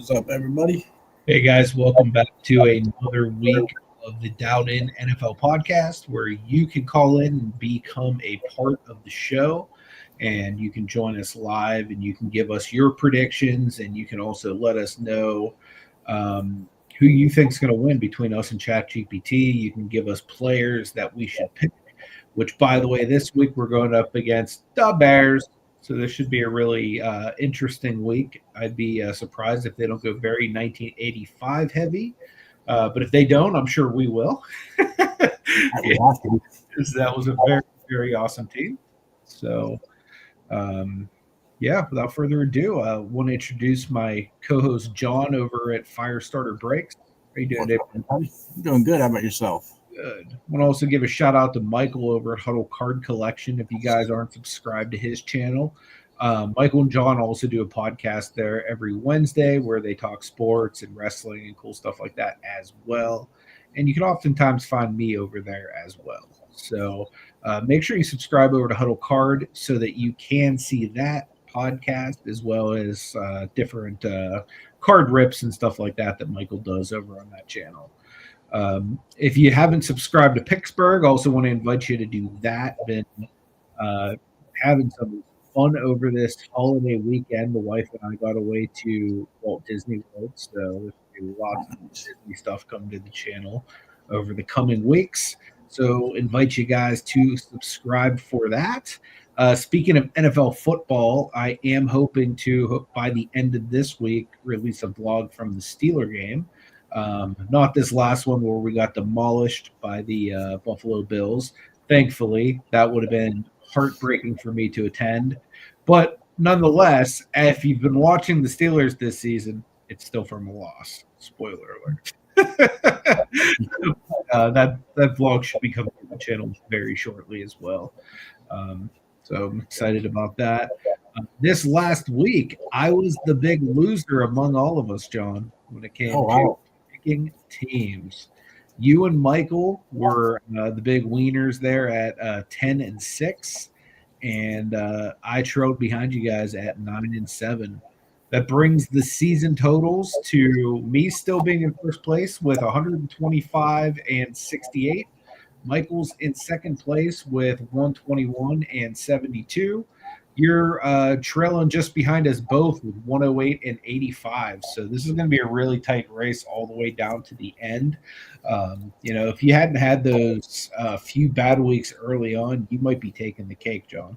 What's up, everybody? Hey guys, welcome back to another week of the Down In NFL podcast, where you can call in and become a part of the show, and you can join us live, and you can give us your predictions, and you can also let us know who you think is going to win between us and ChatGPT. You can give us players that we should pick. Which, by the way, this week we're going up against the Bears. So this should be a really interesting week. I'd be surprised if they don't go very 1985 heavy. But if they don't, I'm sure we will. Yeah, that was a very, very awesome team. So, without further ado, I want to introduce my co-host John over at Firestarter Breaks. How you doing, Dave? I'm doing good. How about yourself? Good. I want to also give a shout out to Michael over at Huddle Card Collection. If you guys aren't subscribed to his channel, Michael and John also do a podcast there every Wednesday where they talk sports and wrestling and cool stuff like that as well. And you can oftentimes find me over there as well. So make sure you subscribe over to Huddle Card so that you can see that podcast as well as different card rips and stuff like that Michael does over on that channel. If you haven't subscribed to Pittsburgh, I also want to invite you to do that. Been having some fun over this holiday weekend. The wife and I got away to Walt Disney World, so there's lots of Disney stuff coming to the channel over the coming weeks. So invite you guys to subscribe for that. Speaking of NFL football, I am hoping to, by the end of this week, release a vlog from the Steeler game. Not this last one where we got demolished by the Buffalo Bills. Thankfully, that would have been heartbreaking for me to attend. But nonetheless, if you've been watching the Steelers this season, it's still from a loss. Spoiler alert. That vlog should be coming to the channel very shortly as well. So I'm excited about that. This last week, I was the big loser among all of us, John, when it came to picking teams. You and Michael were the big wieners there at 10-6, and I trailed behind you guys at 9-7. That brings the season totals to me still being in first place with 125 and 68. Michael's in second place with 121 and 72. You're trailing just behind us both with 108 and 85. So this is going to be a really tight race all the way down to the end. If you hadn't had those few bad weeks early on, you might be taking the cake, John.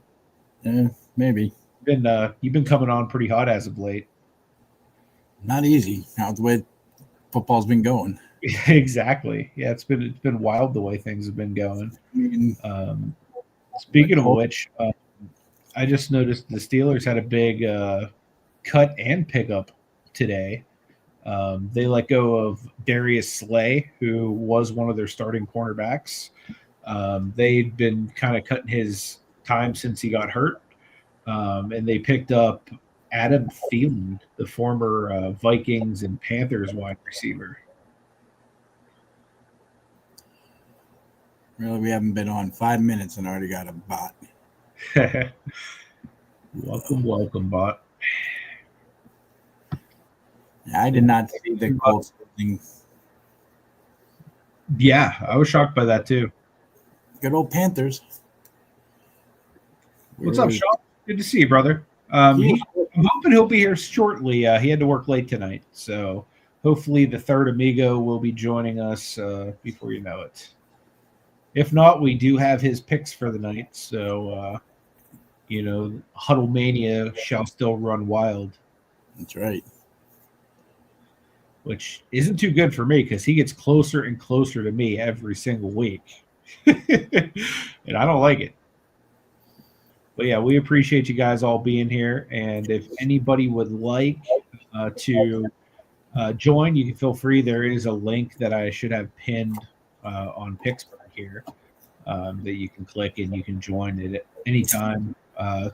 Maybe. You've been coming on pretty hot as of late. Not easy. How the way football's been going. Exactly. Yeah, it's been wild the way things have been going. Speaking of which, I just noticed the Steelers had a big cut and pickup today. They let go of Darius Slay, who was one of their starting cornerbacks. They'd been kind of cutting his time since he got hurt, and they picked up Adam Thielen, the former Vikings and Panthers wide receiver. Really, we haven't been on 5 minutes and already got a bot. Welcome, bot. I did not see the Colts thing. Yeah, I was shocked by that too. Good old Panthers. What's up, Sean? Good to see you, brother. I'm hoping he'll be here shortly. He had to work late tonight, so hopefully the third amigo will be joining us before you know it. If not, we do have his picks for the night, so Huddle Mania shall still run wild. That's right. Which isn't too good for me because he gets closer and closer to me every single week. And I don't like it. But yeah, we appreciate you guys all being here. And if anybody would like to join, you can feel free. There is a link that I should have pinned on Pittsburgh here that you can click and you can join it at any time.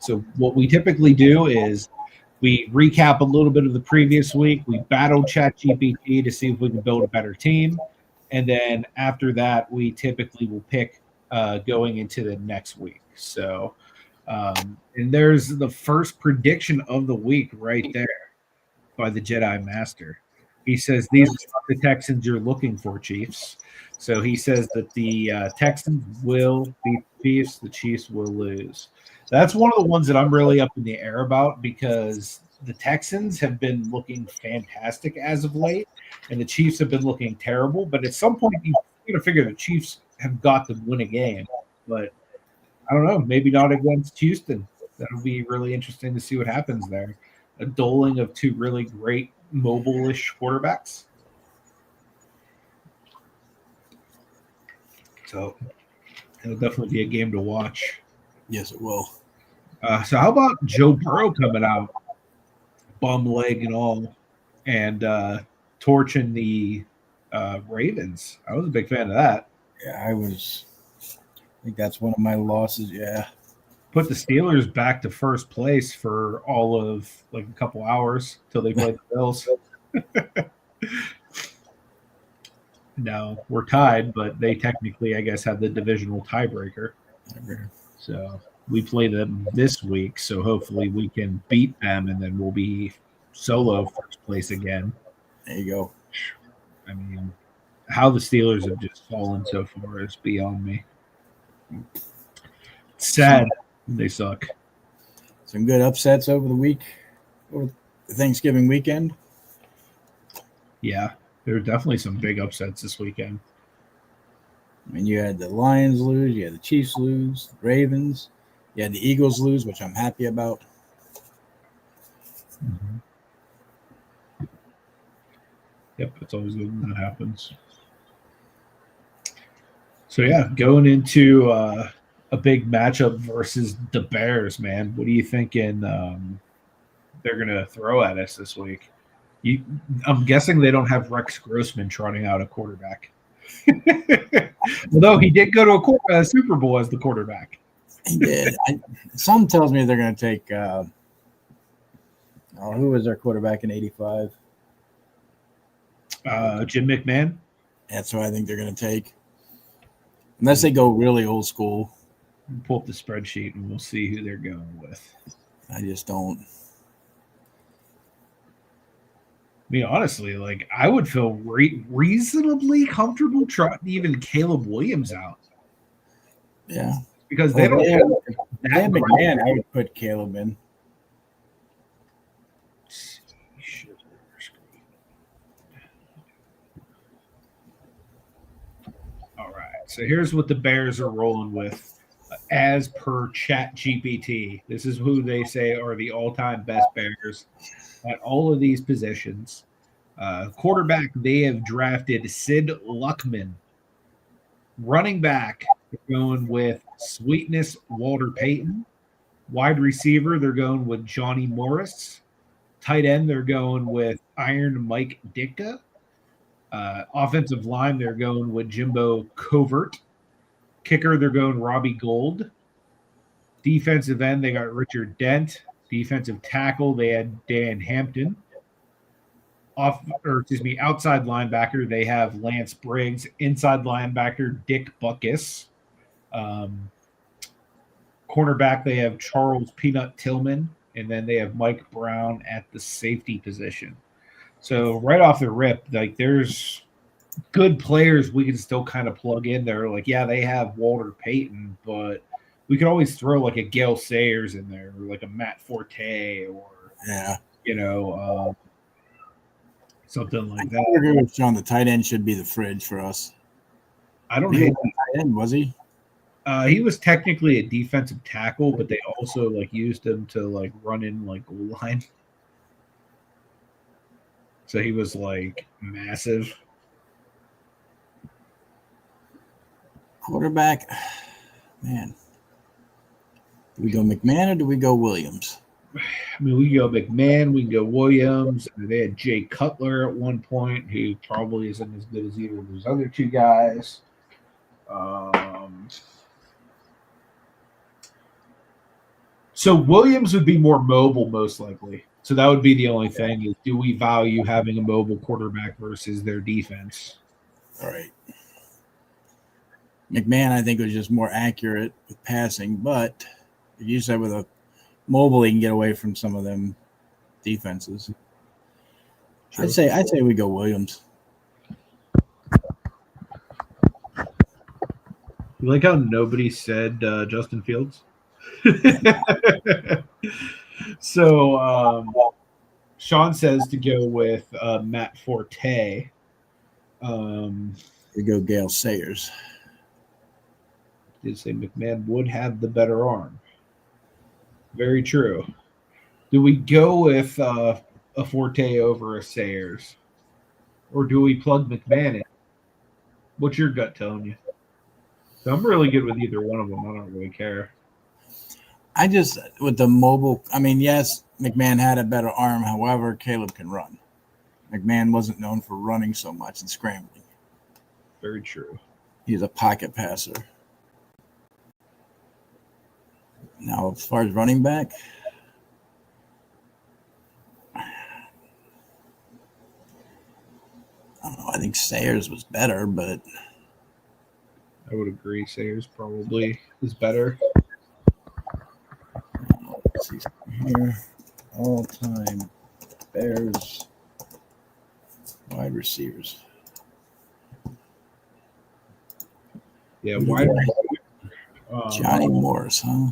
So what we typically do is we recap a little bit of the previous week. We battle ChatGPT to see if we can build a better team. And then after that, we typically will pick going into the next week. So, and there's the first prediction of the week right there. by the Jedi Master. He says, these are not the Texans you're looking for, Chiefs. So he says that the Texans will beat the Chiefs, the Chiefs will lose. That's one of the ones that I'm really up in the air about because the Texans have been looking fantastic as of late, and the Chiefs have been looking terrible. But at some point, you're going to figure the Chiefs have got to win a game. But I don't know, maybe not against Houston. That'll be really interesting to see what happens there. A doling of two really great mobile-ish quarterbacks. So it'll definitely be a game to watch. Yes, it will. So how about Joe Burrow coming out, bum leg and all, and torching the Ravens? I was a big fan of that. Yeah, I think that's one of my losses. Yeah. Put the Steelers back to first place for all of like a couple hours till they played the Bills. No, we're tied, but they technically, I guess, have the divisional tiebreaker. So we play them this week, so hopefully we can beat them, and then we'll be solo first place again. There you go. I mean, how the Steelers have just fallen so far is beyond me. It's sad. They suck. Some good upsets over the Thanksgiving weekend. Yeah, there are definitely some big upsets this weekend. I mean, you had the Lions lose, you had the Chiefs lose, the Ravens, you had the Eagles lose, which I'm happy about. Mm-hmm. Yep, it's always good when that happens. So, yeah, going into a big matchup versus the Bears, man. What are you thinking they're going to throw at us this week? I'm guessing they don't have Rex Grossman trotting out a quarterback. Although he did go to a Super Bowl as the quarterback. He did. Some tells me they're going to take who was their quarterback in 85? Jim McMahon. That's what I think they're going to take. Unless they go really old school. Pull up the spreadsheet and we'll see who they're going with. I just don't. I mean, honestly, like I would feel reasonably comfortable trotting even Caleb Williams out. Yeah. Because they don't have that McMahon, I would put Caleb in. All right. So here's what the Bears are rolling with. As per Chat GPT, this is who they say are the all-time best Bears at all of these positions. Quarterback, they have drafted Sid Luckman. Running back, they're going with Sweetness Walter Payton. Wide receiver, they're going with Johnny Morris. Tight end, they're going with Iron Mike Ditka. Offensive line, they're going with Jimbo Covert. Kicker, they're going Robbie Gould. Defensive end, they got Richard Dent. Defensive tackle, they had Dan Hampton. Outside linebacker, they have Lance Briggs. Inside linebacker, Dick Buckus. Cornerback, they have Charles Peanut Tillman. And then they have Mike Brown at the safety position. So right off the rip, like there's good players we can still kind of plug in there. Like, yeah, they have Walter Payton, but we could always throw like a Gale Sayers in there or like a Matt Forte or, something like that. I agree with John. The tight end should be the fridge for us. I don't hate the tight end, was he? He was technically a defensive tackle, but they also like used him to like run in like goal line. So he was like massive. Quarterback, man. Do we go McMahon or do we go Williams? I mean, we can go McMahon, we can go Williams. They had Jay Cutler at one point, who probably isn't as good as either of those other two guys. So Williams would be more mobile, most likely. So that would be the only thing is, do we value having a mobile quarterback versus their defense? All right. McMahon, I think, was just more accurate with passing, but you said with a mobile, he can get away from some of them defenses. I'd say we go Williams. You like how nobody said Justin Fields? So Sean says to go with Matt Forte. We go Gale Sayers. Did say McMahon would have the better arm. Very true. Do we go with a Forte over a Sayers? Or do we plug McMahon in? What's your gut telling you? So I'm really good with either one of them. I don't really care. I just, with the mobile, I mean, yes, McMahon had a better arm. However, Caleb can run. McMahon wasn't known for running so much and scrambling. Very true. He's a pocket passer. Now, as far as running back, I don't know. I think Sayers was better, but I would agree. Sayers probably is better. let's see here. All-time Bears wide receivers. Yeah, wide receiver. Johnny Morris, huh?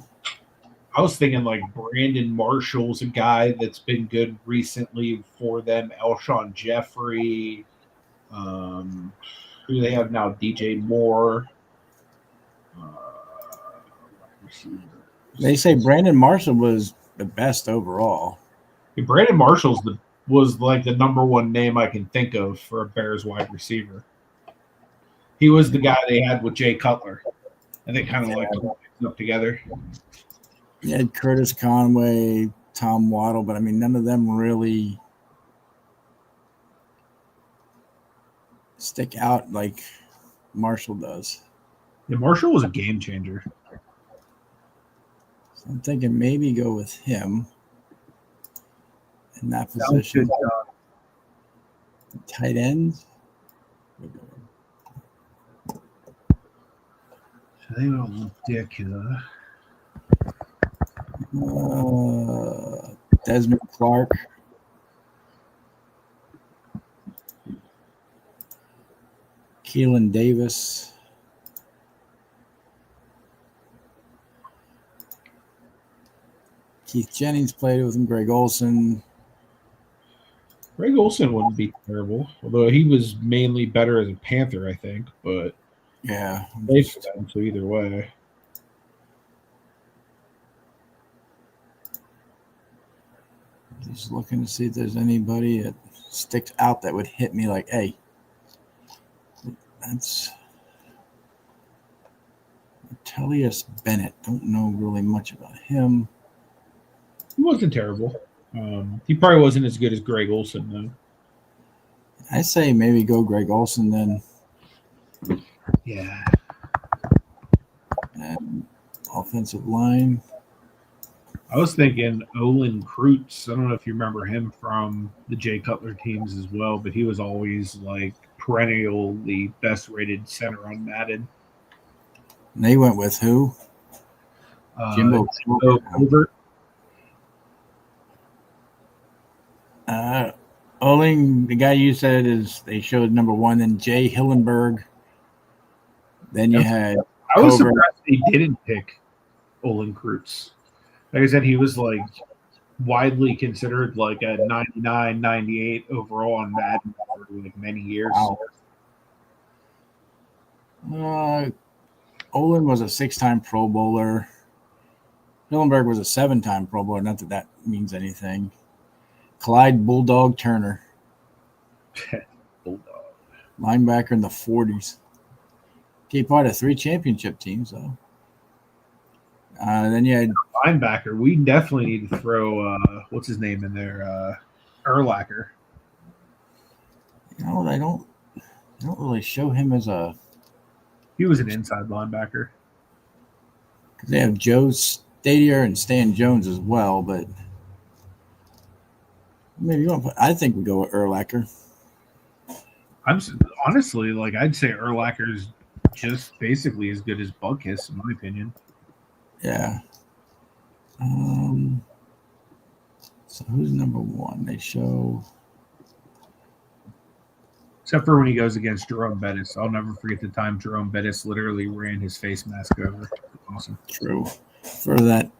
I was thinking like Brandon Marshall's a guy that's been good recently for them. Elshon Jeffrey. Who do they have now? DJ Moore. They say Brandon Marshall was the best overall. Brandon Marshall's was like the number one name I can think of for a Bears wide receiver. He was the guy they had with Jay Cutler, and they kind of like put up together. You had Curtis Conway, Tom Waddle, but I mean, none of them really stick out like Marshall does. Yeah, Marshall was a game changer. So I'm thinking maybe go with him in that position. Tight ends. So they don't ridiculous. Desmond Clark. Keelan Davis. Keith Jennings played with him. Greg Olson. Greg Olson wouldn't be terrible, although he was mainly better as a Panther, I think. But yeah, so either way. Just looking to see if there's anybody that sticks out that would hit me like, hey, that's Tellius Bennett. Don't know really much about him. He wasn't terrible. He probably wasn't as good as Greg Olson, though. I say maybe go Greg Olson then. Yeah. And offensive line. I was thinking Olin Kreutz. I don't know if you remember him from the Jay Cutler teams as well, but he was always like perennial the best rated center on Madden. And they went with who? Jimbo Covert. Oling, the guy you said is they showed number one, then Jay Hillenberg. Then you had I was surprised they didn't pick Olin Kreutz. Like I said, he was like widely considered like a 99, 98 overall on Madden for like many years. Wow. Olin was a 6-time Pro Bowler. Hillenberg was a 7-time Pro Bowler. Not that that means anything. Clyde Bulldog Turner. Bulldog. Linebacker in the 40s. He part of 3 championship teams, though. Then you had linebacker. We definitely need to throw what's his name in there, Urlacher. You know, they don't really show him as a. He was an inside linebacker. Because they have Joe Stadier and Stan Jones as well, but maybe you want to put. I think we go with Urlacher. I'm honestly like I'd say Urlacher's just basically as good as Butkus, in my opinion. Yeah. So who's number one? They show Except for when he goes against Jerome Bettis. I'll never forget the time Jerome Bettis literally ran his face mask over. Awesome. True. For that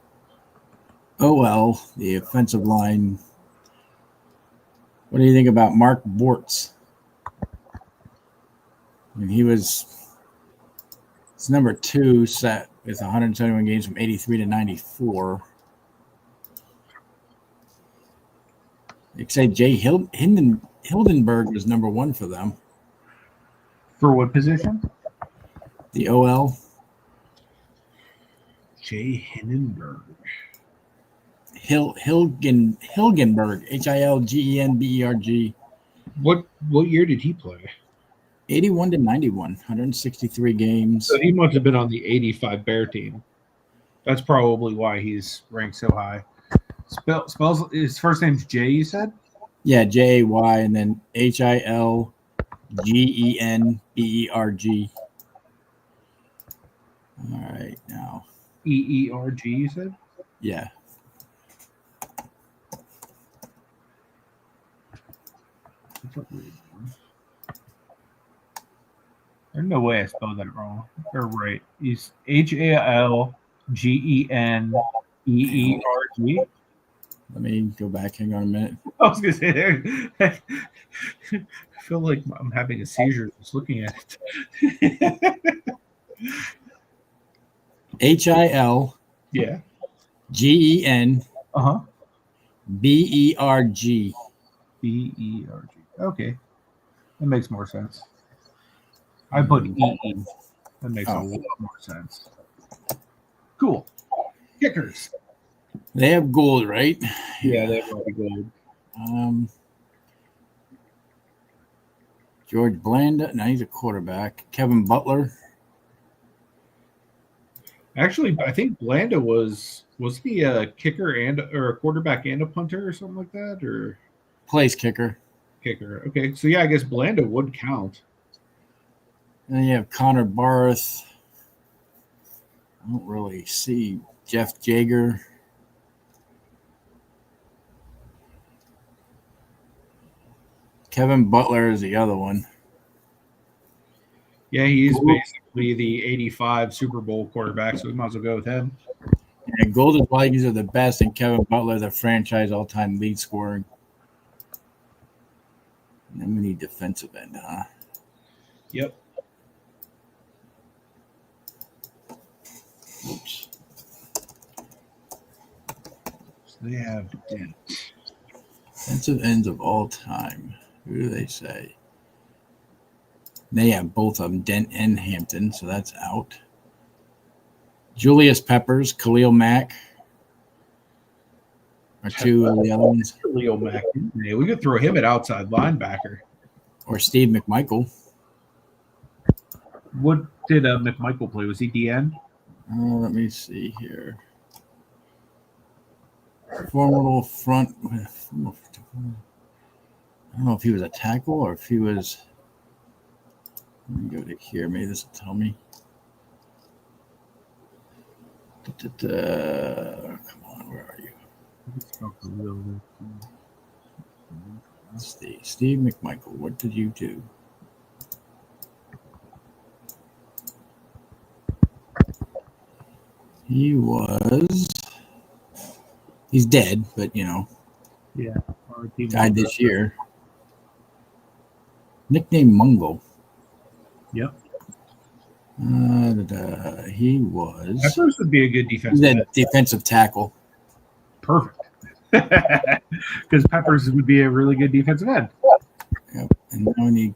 OL, the offensive line. What do you think about Mark Bortz? I mean, it's number 2 set with 171 games from 83 to 94. They say Jay Hildenberg was number 1 for them. For what position? The OL. Jay Hindenburg. Hilgenberg. Hilgenberg. What year did he play? 81 to 91, 163 games. So he must have been on the 85 Bear team. That's probably why he's ranked so high. Spells his first name's Jay, you said? Yeah, Jay and then Hilgenberg. All right, now. EERG, you said? Yeah. There's no way I spelled that wrong. Or right. He's HALGENEERG. Let me go back. Hang on a minute. I was gonna say there. I feel like I'm having a seizure just looking at it. HIL. Yeah. GEN. BERG. BERG. Okay. That makes more sense. I put EE. That makes a lot more sense. Cool. Kickers. They have gold, right? Yeah, they have a lot of gold. George Blanda. No, he's a quarterback. Kevin Butler. Actually, I think Blanda was he a kicker or a quarterback and a punter or something like that, or Plays kicker. Kicker. Okay, so yeah, I guess Blanda would count. And then you have Connor Barth. I don't really see Jeff Jager. Kevin Butler is the other one. Yeah, he's basically the 85 Super Bowl quarterback, so we might as well go with him. And Golden Vikings are the best, and Kevin Butler, the franchise all-time lead scoring. And then we need defensive end, huh? Yep. Oops. So they have Dent. Defensive ends of all time. Who do they say? They have both of them, Dent and Hampton, so that's out. Julius Peppers, Khalil Mack are two of the other ones. Khalil Mack. Yeah, we could throw him at outside linebacker. Or Steve McMichael. What did McMichael play? Was he DN? Let me see here. Formidable front. I don't know if he was a tackle or if he was. Let me go to here. Maybe this will tell me. Come on, where are you? Steve McMichael. What did you do? He's dead, but Yeah. died this year. Nickname Mungo. Yep. He was. Peppers would be a good defensive tackle. Perfect. Because Peppers would be a really good defensive end. Yep. And now we need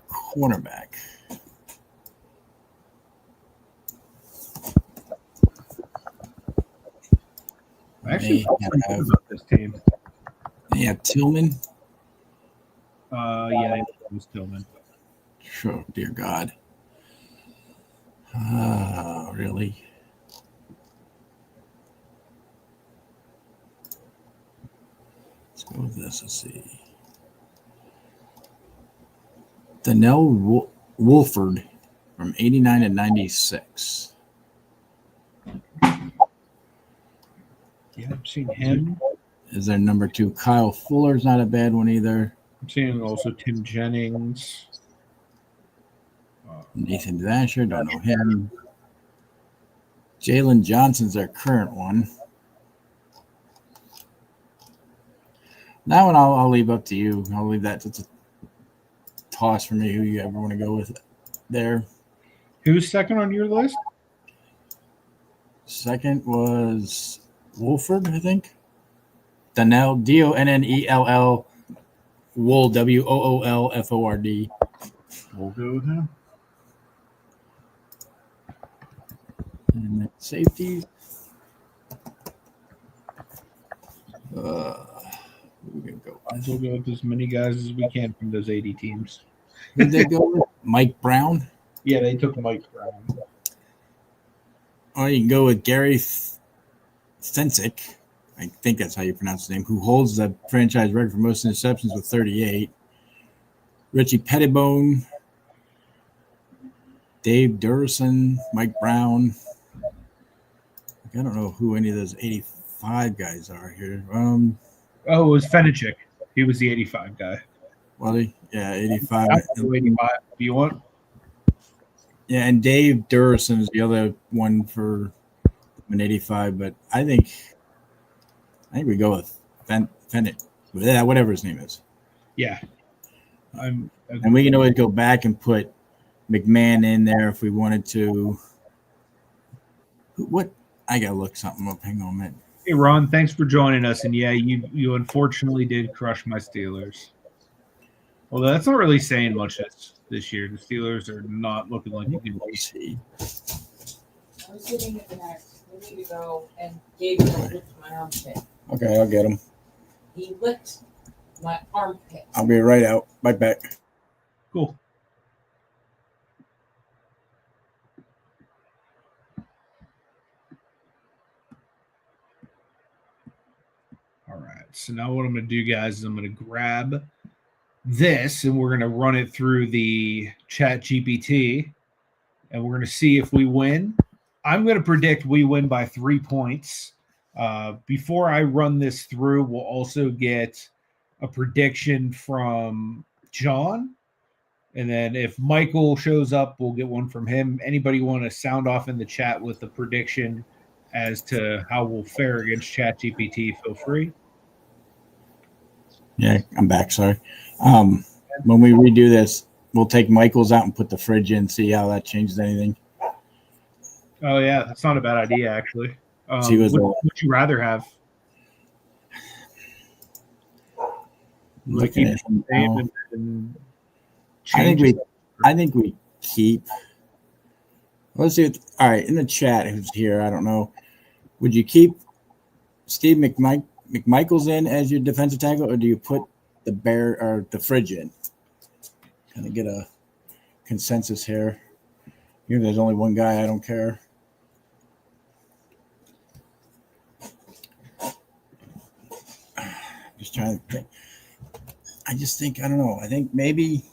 cornerback. Actually, about this team. They have Tillman. Yeah, it was Tillman. Sure, dear God. Really? Let's go with this. Let's see. Donnell Wolford from 89 to 96. Yeah, I've seen him. Is there number 2? Kyle Fuller's not a bad one either. I'm seeing also Tim Jennings. Nathan Vasher, don't know him. Jalen Johnson's our current one. That one I'll leave up to you. I'll leave that to toss for me who you ever want to go with there. Who's second on your list? Second was Wolford, I think. Donnell, Donnell, Wool, Woolford. We'll go with him. And then safety. We're gonna go. We'll go with as many guys as we can from those 80 teams. Did they go with Mike Brown? Yeah, they took Mike Brown. Or you can go with Gary Fensick. I think that's how you pronounce his name, who holds the franchise record for most interceptions with 38. Richie Pettibone, Dave Durson, Mike Brown. I don't know who any of those 85 guys are here. It was Fenechik. He was the 85 guy. Well, yeah, 85. 85. Do you want? Yeah, and Dave Durson is the other one for an 85. But I think we go with Fennick, whatever his name is. Yeah. And we can always go back and put McMahon in there if we wanted to. What? I gotta look something up. Hang on a minute. Hey Ron, thanks for joining us. And yeah, you unfortunately did crush my Steelers. Although that's not really saying much this year. The Steelers are not looking like you can see. I was sitting at the next. We need to go and Gabe licked my armpit. Okay, I'll get him. He licked my armpit. I'll be right out. Right back. Cool. All right. So now what I'm going to do, guys, is I'm going to grab this and we're going to run it through the Chat GPT and we're going to see if we win. I'm going to predict we win by 3 points. Before I run this through, we'll also get a prediction from John. And then if Michael shows up, we'll get one from him. Anybody want to sound off in the chat with a prediction as to how we'll fare against ChatGPT, feel free. Yeah, I'm back. Sorry. When we redo this, we'll take Michael's out and put the fridge in, see how that changes anything. Oh, yeah. That's not a bad idea, actually. What would you rather have? Looking at him now. I think we keep. Let's see. All right, in the chat, who's here? I don't know. Would you keep Steve McMichaels in as your defensive tackle, or do you put the bear or the fridge in? Kind of get a consensus here. Even if there's only one guy, I don't care. Just trying to think. I just think, I don't know. I think maybe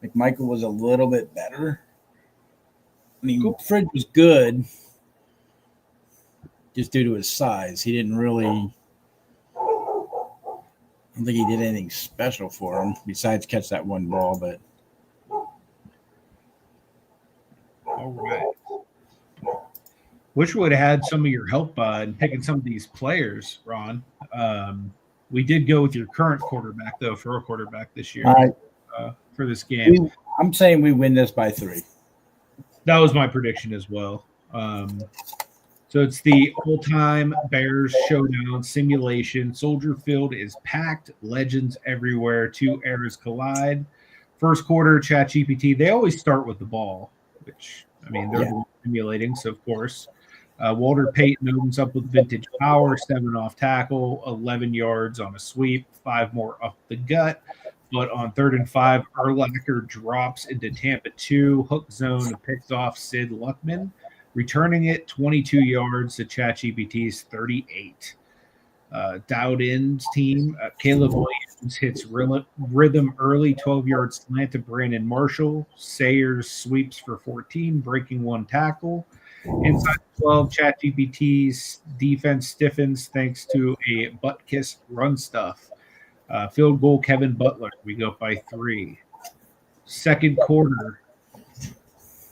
McMichael was a little bit better. I mean, Fridge was good just due to his size. He didn't really, I don't think he did anything special for him besides catch that one ball, but. All right. Wish we would have had some of your help in picking some of these players, Ron. We did go with your current quarterback, though, for a quarterback this year for this game. I'm saying we win this by 3. That was my prediction as well. So it's the all-time Bears showdown simulation. Soldier Field is packed. Legends everywhere. 2 eras collide. First quarter, ChatGPT. They always start with the ball, which, I mean, they're simulating, so of course. Walter Payton opens up with vintage power, 7 off tackle, 11 yards on a sweep, 5 more up the gut. But on 3rd and 5, Urlacher drops into Tampa 2, hook zone, picks off Sid Luckman, returning it 22 yards to ChatGPT's 38. Dialed In's team, Caleb Williams hits rhythm early, 12-yard slant to Brandon Marshall. Sayers sweeps for 14, breaking 1 tackle. Inside 12, ChatGPT's defense stiffens thanks to a butt kiss run stuff. Field goal, Kevin Butler. We go up by 3. Second quarter,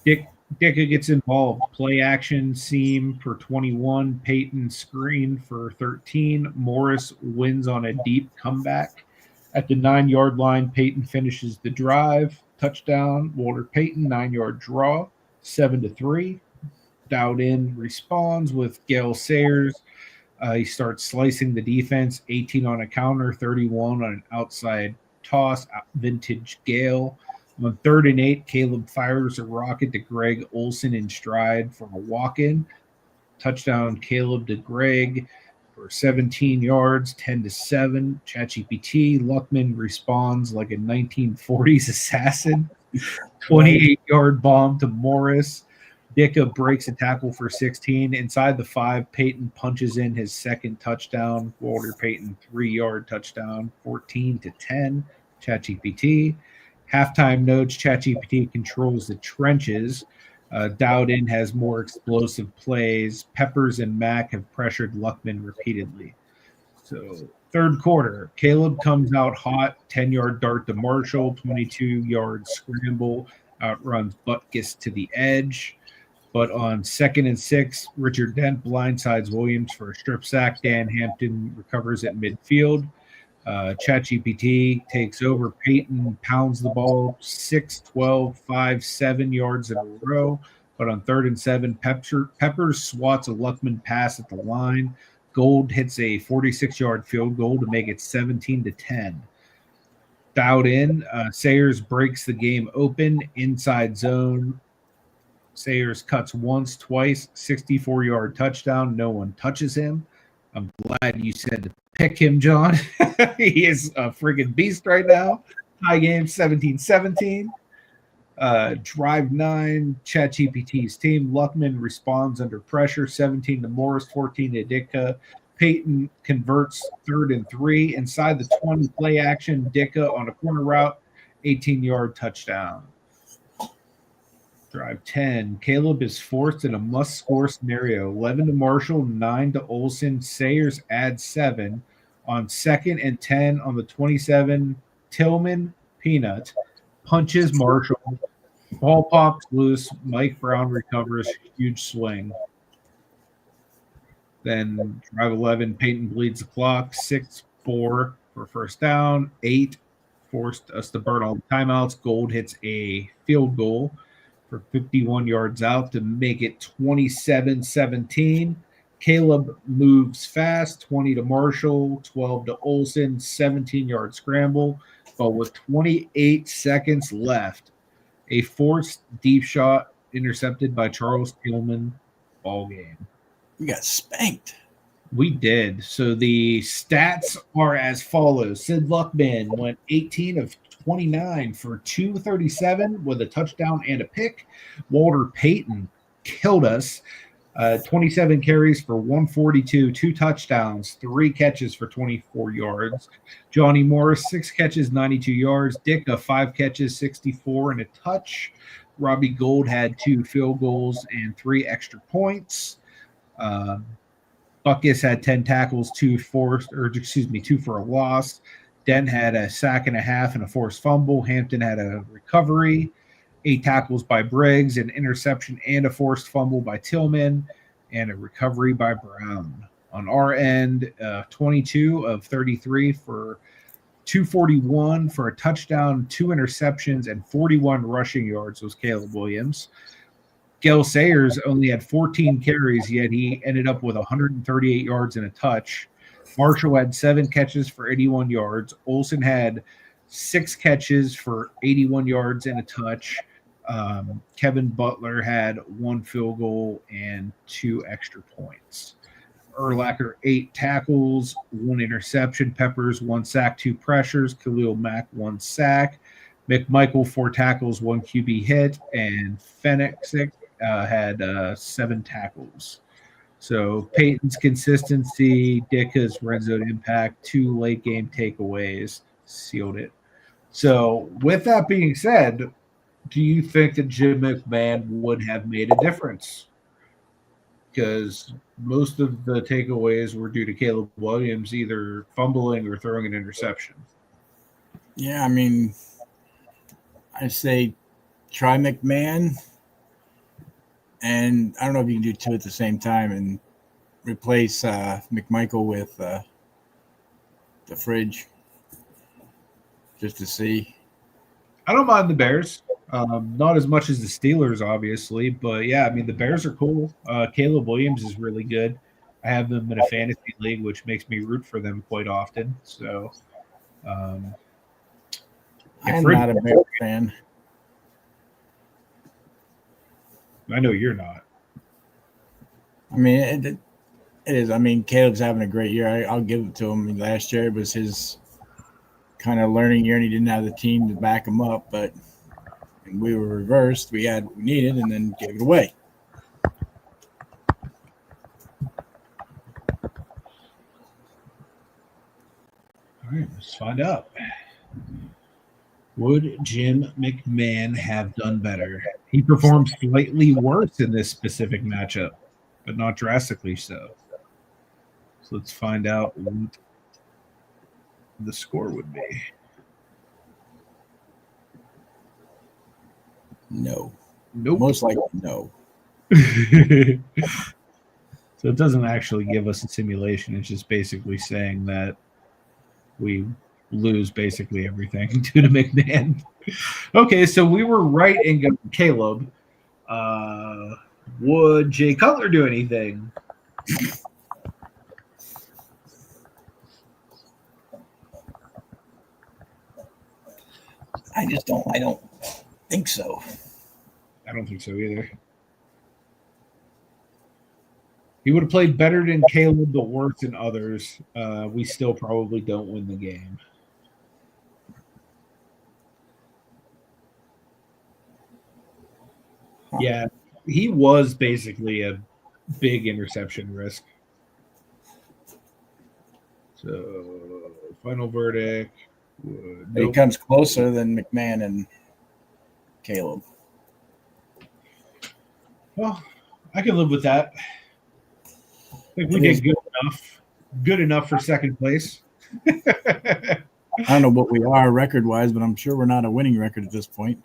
Dicka gets involved. Play action seam for 21. Peyton screen for 13. Morris wins on a deep comeback. At the 9-yard line, Peyton finishes the drive. Touchdown, Walter Payton, 9-yard draw, 7-3. Dowd responds with Gale Sayers. He starts slicing the defense, 18 on a counter, 31 on an outside toss, vintage Gale. On 3rd and 8, Caleb fires a rocket to Greg Olson in stride for a walk-in. Touchdown, Caleb to Greg for 17 yards, 10-7. ChatGPT. Luckman responds like a 1940s assassin. 28-yard bomb to Morris. Dicka breaks a tackle for 16. Inside the 5, Peyton punches in his second touchdown. Walter Payton, 3-yard touchdown, 14-10. ChatGPT. Halftime notes, ChatGPT controls the trenches. Dowden has more explosive plays. Peppers and Mack have pressured Luckman repeatedly. So, third quarter, Caleb comes out hot, 10-yard dart to Marshall, 22-yard scramble, outruns Butkus to the edge. But on 2nd and 6, Richard Dent blindsides Williams for a strip sack. Dan Hampton recovers at midfield. ChatGPT takes over. Peyton pounds the ball 6, 12, 5, 7 yards in a row. But on 3rd and 7, Peppers swats a Luckman pass at the line. Gold hits a 46-yard field goal to make it 17-10. Dowd Sayers breaks the game open. Inside zone. Sayers cuts once, twice, 64-yard touchdown. No one touches him. I'm glad you said to pick him, John. He is a friggin' beast right now. Tie game, 17-17. Drive 9, ChatGPT's team. Luckman responds under pressure, 17 to Morris, 14 to Dicka. Peyton converts 3rd and 3. Inside the 20, play action. Dicka on a corner route, 18-yard touchdown. Drive 10. Caleb is forced in a must-score scenario. 11 to Marshall, 9 to Olson. Sayers adds 7. On 2nd and 10 on the 27, Tillman, Peanut, punches Marshall. Ball pops loose. Mike Brown recovers. Huge swing. Then drive 11, Peyton bleeds the clock. 6-4 for first down. 8 forced us to burn all the timeouts. Gold hits a field goal for 51 yards out to make it 27-17. Caleb moves fast, 20 to Marshall, 12 to Olson, 17-yard scramble. But with 28 seconds left, a forced deep shot intercepted by Charles Tillman. Ball game. We got spanked. We did. So the stats are as follows. Sid Luckman went 18 of 29 for 237 with a touchdown and a pick. Walter Payton killed us. 27 carries for 142, 2 touchdowns, 3 catches for 24 yards. Johnny Morris, 6 catches, 92 yards. Dicka, 5 catches, 64 and a touch. Robbie Gold had 2 field goals and 3 extra points. Butkus had 10 tackles, 2 for a loss. Dent had a sack and a half and a forced fumble. Hampton had a recovery, 8 tackles by Briggs, an interception and a forced fumble by Tillman, and a recovery by Brown. On our end, 22 of 33 for 241 for a touchdown, 2 interceptions, and 41 rushing yards was Caleb Williams. Gale Sayers only had 14 carries, yet he ended up with 138 yards and a touch. Marshall had 7 catches for 81 yards. Olson had 6 catches for 81 yards and a touch. Kevin Butler had 1 field goal and 2 extra points. Urlacher 8 tackles, 1 interception. Peppers 1 sack, 2 pressures. Khalil Mack 1 sack. McMichael 4 tackles, 1 QB hit, and Fenix had 7 tackles. So Peyton's consistency, Dicka's red zone impact, 2 late game takeaways sealed it. So with that being said, do you think that Jim McMahon would have made a difference? because most of the takeaways were due to Caleb Williams either fumbling or throwing an interception. Yeah, I mean, I say try McMahon, and I don't know if you can do two at the same time and replace McMichael with the fridge just to see. I don't mind the Bears. Not as much as the Steelers, obviously, but yeah, I mean the Bears are cool. Caleb Williams is really good. I have them in a fantasy league, which makes me root for them quite often. So, I'm not a Bears fan. I know you're not. I mean, it is. I mean, Caleb's having a great year. I'll give it to him. Last year was his kind of learning year, and he didn't have the team to back him up, but we were reversed. We had what we needed and then gave it away. All right, let's find out. Would Jim McMahon have done better? He performed slightly worse in this specific matchup, but not drastically so. So let's find out what the score would be. No. Nope. Most likely no. So it doesn't actually give us a simulation. It's just basically saying that we lose basically everything due to McMahon. Okay, so we were right in going Caleb. Would Jay Cutler do anything? I don't think so. I don't think so either. He would have played better than Caleb, but worse than others. We still probably don't win the game. Huh. Yeah, he was basically a big interception risk. So, final verdict. He comes closer than McMahon and Caleb. Well, I can live with that. I think we did good enough for second place. I don't know what we are record-wise, but I'm sure we're not a winning record at this point.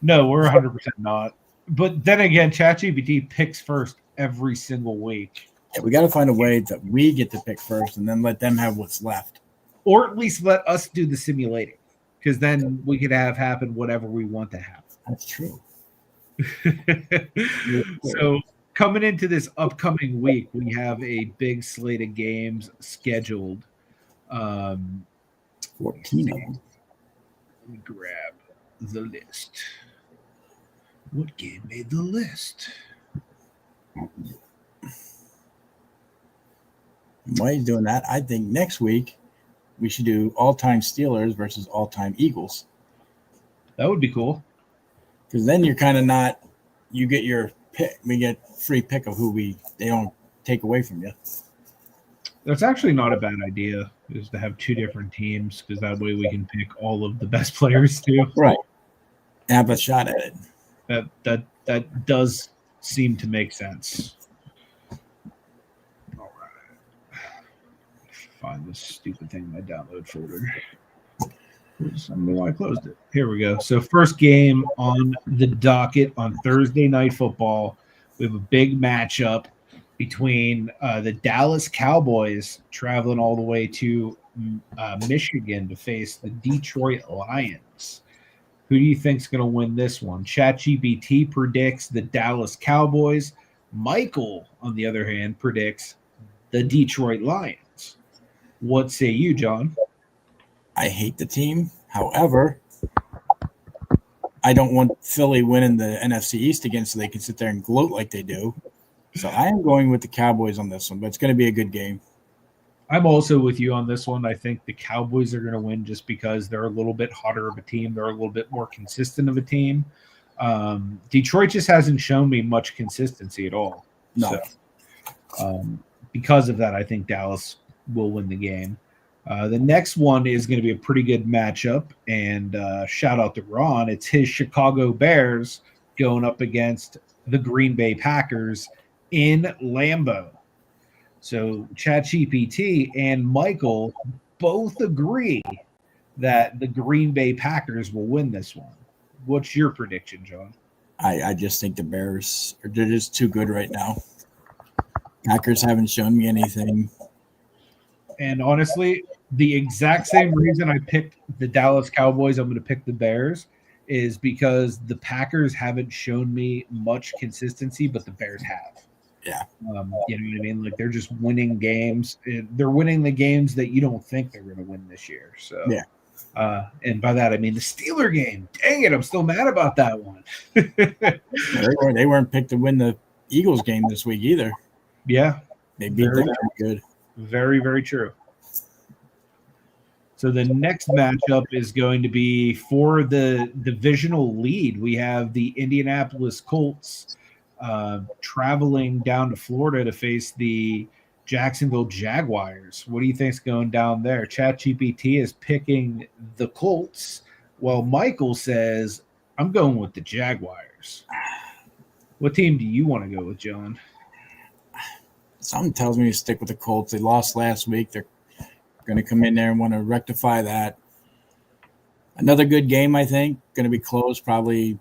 No, we're 100% not. But then again, ChatGPT picks first every single week. Yeah, we got to find a way that we get to pick first and then let them have what's left. Or at least let us do the simulating, because then we could have happen whatever we want to happen. That's true. So coming into this upcoming week, we have a big slate of games scheduled. 14 of them. Let me grab the list. What game made the list? While he's doing that, I think next week we should do all-time Steelers versus all-time Eagles. That would be cool. Because then you're kind of not – you get your pick. We get free pick of who they don't take away from you. That's actually not a bad idea, is to have two different teams, because that way we can pick all of the best players too. Right. And have a shot at it. That does seem to make sense. All right. Find this stupid thing in my download folder. I don't know why I closed it. Here we go. So first game on the docket on Thursday Night Football. We have a big matchup between the Dallas Cowboys traveling all the way to Michigan to face the Detroit Lions. Who do you think is going to win this one? ChatGPT predicts the Dallas Cowboys. Michael, on the other hand, predicts the Detroit Lions. What say you, John? I hate the team. However, I don't want Philly winning the NFC East again so they can sit there and gloat like they do. So I am going with the Cowboys on this one, but it's going to be a good game. I'm also with you on this one. I think the Cowboys are going to win just because they're a little bit hotter of a team. They're a little bit more consistent of a team. Detroit just hasn't shown me much consistency at all. No. So, because of that, I think Dallas will win the game. The next one is going to be a pretty good matchup, and shout out to Ron. It's his Chicago Bears going up against the Green Bay Packers in Lambeau. So ChatGPT and Michael both agree that the Green Bay Packers will win this one. What's your prediction, John? I just think the Bears they're just too good right now. Packers haven't shown me anything. And honestly, the exact same reason I picked the Dallas Cowboys, I'm going to pick the Bears, is because the Packers haven't shown me much consistency, but the Bears have. Yeah. You know what I mean? Like, they're just winning games. They're winning the games that you don't think they're going to win this year. So, yeah. And by that, I mean the Steeler game. Dang it, I'm still mad about that one. They weren't picked to win the Eagles game this week either. Yeah. They beat them pretty good. Very, very true. So the next matchup is going to be for the divisional lead. We have the Indianapolis Colts traveling down to Florida to face the Jacksonville Jaguars. What do you think's going down there? ChatGPT is picking the Colts, while Michael says, I'm going with the Jaguars. What team do you want to go with, John? Something tells me to stick with the Colts. They lost last week. They're going to come in there and want to rectify that. Another good game, I think. Going to be close, probably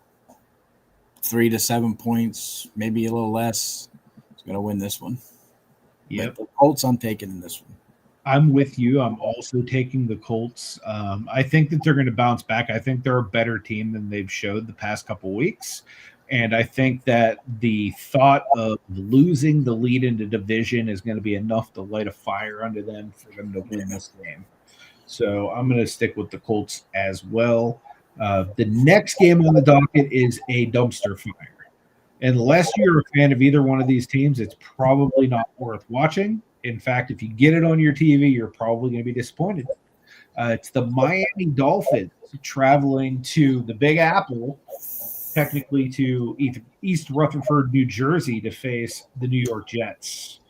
3 to 7 points, maybe a little less. It's going to win this one. Yep. But the Colts I'm taking in this one. I'm with you. I'm also taking the Colts. I think that they're going to bounce back. I think they're a better team than they've showed the past couple weeks. And I think that the thought of losing the lead in the division is going to be enough to light a fire under them for them to win this game. So I'm going to stick with the Colts as well. The next game on the docket is a dumpster fire. Unless you're a fan of either one of these teams, it's probably not worth watching. In fact, if you get it on your TV, you're probably going to be disappointed. It's the Miami Dolphins traveling to the Big Apple, technically to East Rutherford, New Jersey, to face the New York Jets.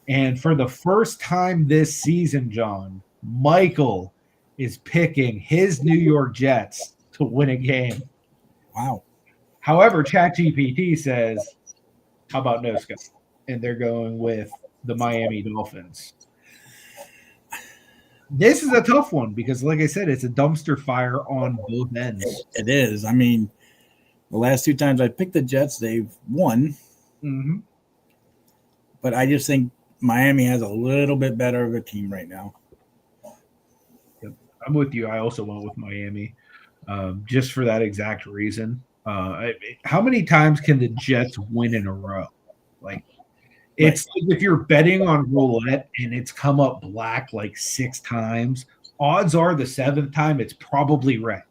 And for the first time this season, John, Michael is picking his New York Jets to win a game. Wow. However, ChatGPT says, how about no scope? And they're going with the Miami Dolphins. This is a tough one because, like I said, it's a dumpster fire on both ends. It is. I mean, the last 2 times I picked the Jets, they've won. Mm-hmm. But I just think Miami has a little bit better of a team right now. Yep. I'm with you. I also went with Miami just for that exact reason. How many times can the Jets win in a row? Like, it's like if you're betting on roulette and it's come up black like 6 times, odds are the 7th time it's probably red.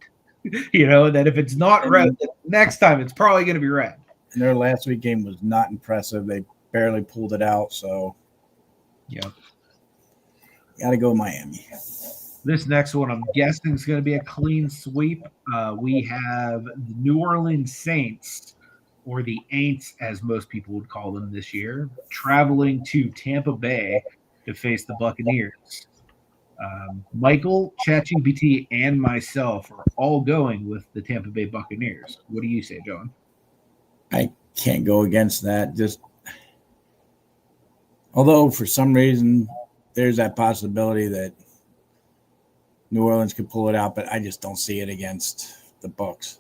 You know, that if it's not red, the next time it's probably going to be red. And their last week game was not impressive. They barely pulled it out. So, yeah, got to go Miami. This next one, I'm guessing, is going to be a clean sweep. We have the New Orleans Saints, or the Aints, as most people would call them this year, traveling to Tampa Bay to face the Buccaneers. Michael, ChatGPT, and myself are all going with the Tampa Bay Buccaneers. What do you say, John? I can't go against that. Just although for some reason there's that possibility that New Orleans could pull it out, but I just don't see it against the Bucs.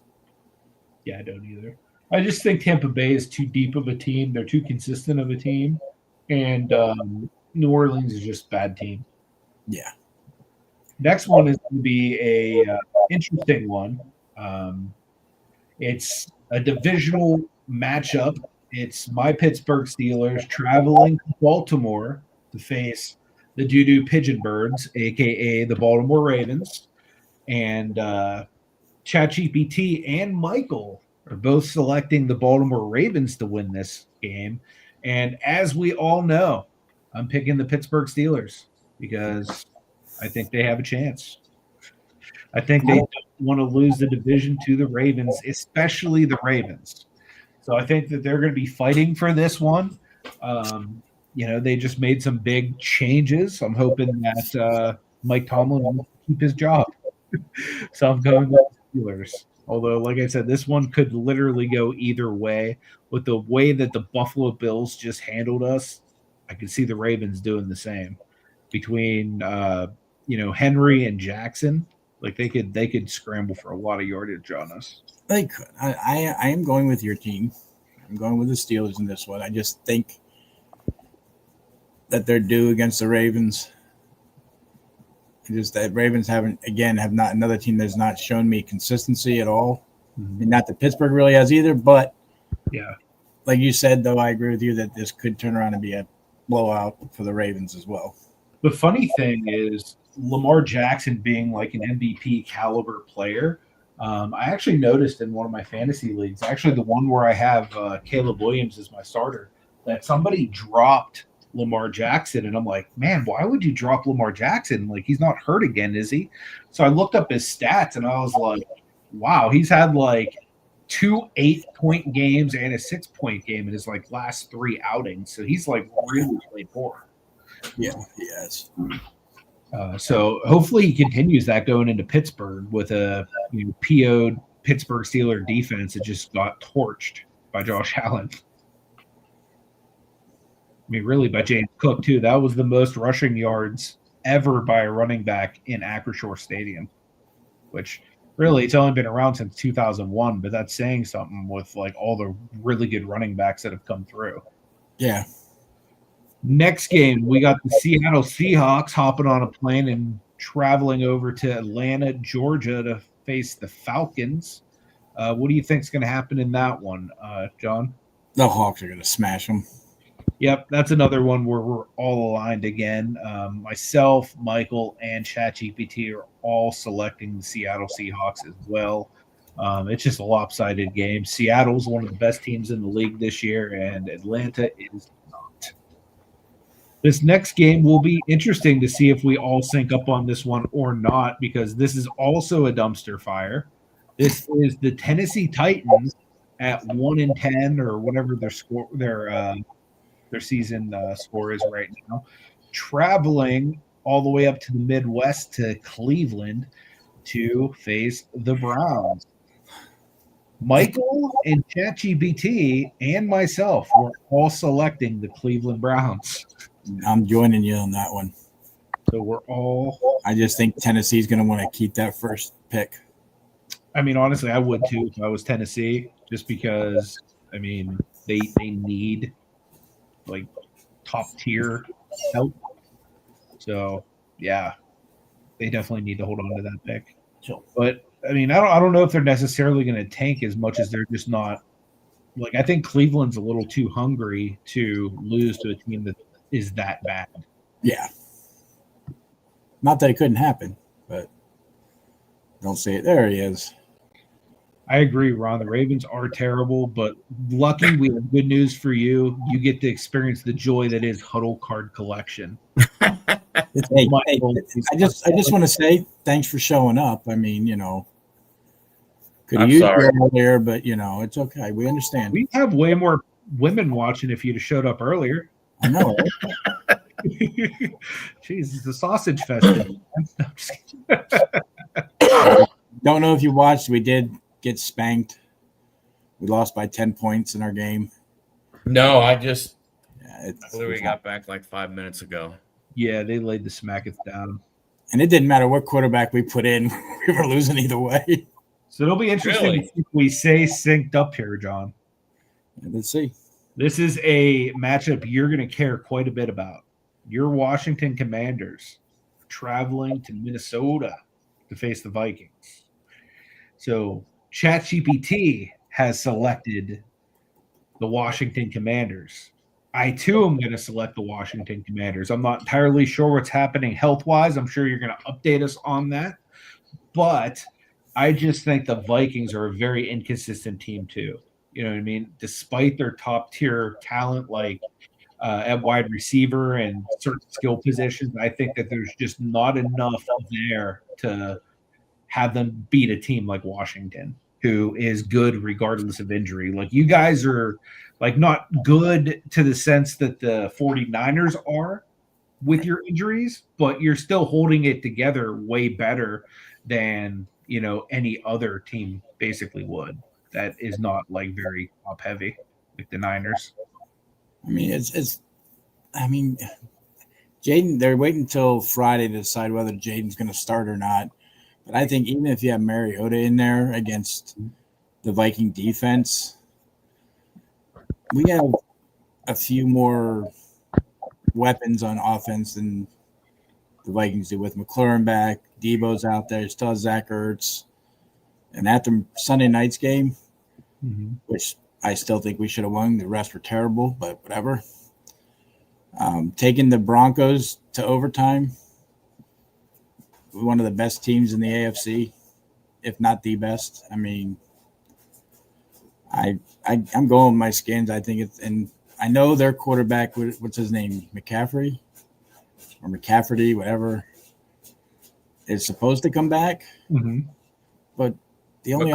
Yeah, I don't either. I just think Tampa Bay is too deep of a team. They're too consistent of a team. And New Orleans is just a bad team. Yeah. Next one is going to be a interesting one. It's a divisional matchup. It's my Pittsburgh Steelers traveling to Baltimore to face the Doo-Doo Pigeon Birds, a.k.a. the Baltimore Ravens. And ChatGPT and Michael are both selecting the Baltimore Ravens to win this game. And as we all know, I'm picking the Pittsburgh Steelers because I think they have a chance. I think they don't want to lose the division to the Ravens, especially the Ravens. So I think that they're going to be fighting for this one. You know, they just made some big changes. I'm hoping that Mike Tomlin will keep his job. So I'm going with the Steelers Although, like I said, this one could literally go either way. With the way that the Buffalo Bills just handled us, I could see the Ravens doing the same. Between Henry and Jackson, like they could scramble for a lot of yardage on us. They could. I am going with your team. I'm going with the Steelers in this one. I just think that they're due against the Ravens. Just that Ravens have not another team that's not shown me consistency at all. Mm-hmm. I mean, not that Pittsburgh really has either, but yeah, like you said, though, I agree with you that this could turn around and be a blowout for the Ravens as well. The funny thing is Lamar Jackson being like an MVP caliber player. I actually noticed in one of my fantasy leagues, actually the one where I have Caleb Williams as my starter, that somebody dropped Lamar Jackson. And I'm like, man, why would you drop Lamar Jackson? Like, he's not hurt again, is he? So I looked up his stats and I was like, wow, he's had like 2 8-point games and a 6-point game in his like last 3 outings. So he's like really played poor. Yeah, he has. So hopefully he continues that going into Pittsburgh with a PO'd Pittsburgh Steelers defense that just got torched by Josh Allen. I mean, really by James Cook too. That was the most rushing yards ever by a running back in Acrisure Stadium, which really it's only been around since 2001, but that's saying something with like all the really good running backs that have come through. Yeah. Next game, we got the Seattle Seahawks hopping on a plane and traveling over to Atlanta, Georgia to face the Falcons. What do you think is going to happen in that one, John? The Hawks are going to smash them. Yep, that's another one where we're all aligned again. Myself, Michael, and ChatGPT are all selecting the Seattle Seahawks as well. It's just a lopsided game. Seattle's one of the best teams in the league this year, and Atlanta is not. This next game will be interesting to see if we all sync up on this one or not, because this is also a dumpster fire. This is the Tennessee Titans at 1-10 or whatever their score, their season score is right now, traveling all the way up to the Midwest to Cleveland to face the Browns. Michael and ChatGPT and myself were all selecting the Cleveland Browns. I'm joining you on that one. So we're all. I just think Tennessee's going to want to keep that first pick. I mean, honestly, I would too if I was Tennessee, just because, I mean, they need like top tier help. So yeah, they definitely need to hold on to that pick. Sure. But I mean, I don't know if they're necessarily going to tank as much as they're just not. Like, I think Cleveland's a little too hungry to lose to a team that is that bad. Yeah. Not that it couldn't happen, but don't say it. There he is. I agree, Ron. The Ravens are terrible, but lucky we have good news for you. You get to experience the joy that is Huddle card collection. I just want to say thanks for showing up. I mean, could use you earlier, but it's okay. We understand. We have way more women watching if you'd have showed up earlier. I know. Jeez, it's a sausage fest. Don't know if you watched. We did get spanked. We lost by 10 points in our game. No, I literally got back like 5 minutes ago. Yeah, they laid the smacketh down. And it didn't matter what quarterback we put in. We were losing either way. So it'll be interesting if we say synced up here, John. Let's see. This is a matchup you're going to care quite a bit about. Your Washington Commanders traveling to Minnesota to face the Vikings. So ChatGPT has selected the Washington Commanders. I, too, am going to select the Washington Commanders. I'm not entirely sure what's happening health-wise. I'm sure you're going to update us on that. But I just think the Vikings are a very inconsistent team, too. You know what I mean? Despite their top-tier talent, like at wide receiver and certain skill positions, I think that there's just not enough there to have them beat a team like Washington, who is good regardless of injury. Like, you guys are like not good to the sense that the 49ers are with your injuries, but you're still holding it together way better than, any other team basically would. That is not like very top heavy, like the Niners. I mean, Jaden, they're waiting until Friday to decide whether Jaden's going to start or not. But I think even if you have Mariota in there against the Viking defense, we have a few more weapons on offense than the Vikings do with McLaurin back. Debo's out there. Still has Zach Ertz. And after Sunday night's game, which I still think we should have won, the rest were terrible, but whatever. Taking the Broncos to overtime, one of the best teams in the AFC, if not the best. I mean, I'm going with my Skins. I think it's, and I know their quarterback, what's his name, McCaffrey or McCafferty, whatever, is supposed to come back. But the only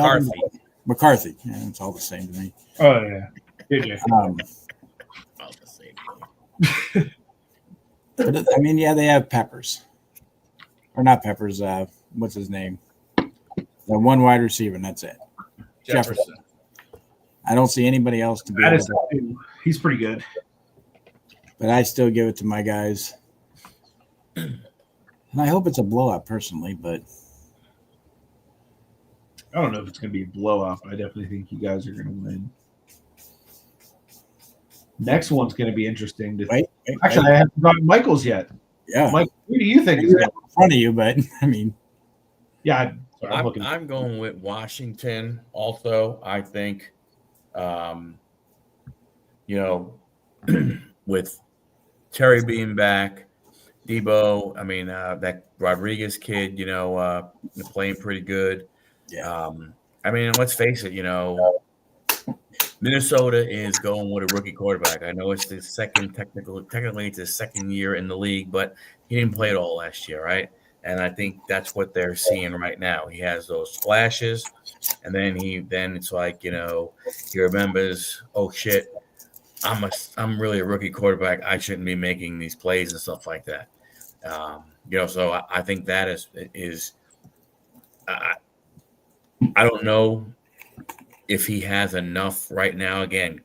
McCarthy, yeah, it's all the same to me. Oh yeah, All the same. But I mean, yeah, they have Peppers, or not Peppers. What's his name? The one wide receiver, and that's it. Jefferson. I don't see anybody else to be able to. He's pretty good. But I still give it to my guys. And I hope it's a blowout personally, but I don't know if it's going to be a blowout, but I definitely think you guys are going to win. Next one's going to be interesting. Actually, I haven't gotten Michael's yet. Yeah. Mike, who do you think is in front of you? But I mean, yeah. I'm going with Washington. Also, I think, with Terry being back, Debo. I mean, that Rodriguez kid. Playing pretty good. yeah. I mean, let's face it. Minnesota is going with a rookie quarterback. I know it's the technically it's his second year in the league, but he didn't play it all last year, right? And I think that's what they're seeing right now. He has those flashes, and then it's like, he remembers, oh shit, I'm really a rookie quarterback. I shouldn't be making these plays and stuff like that. So I think that is I don't know if he has enough right now. Again,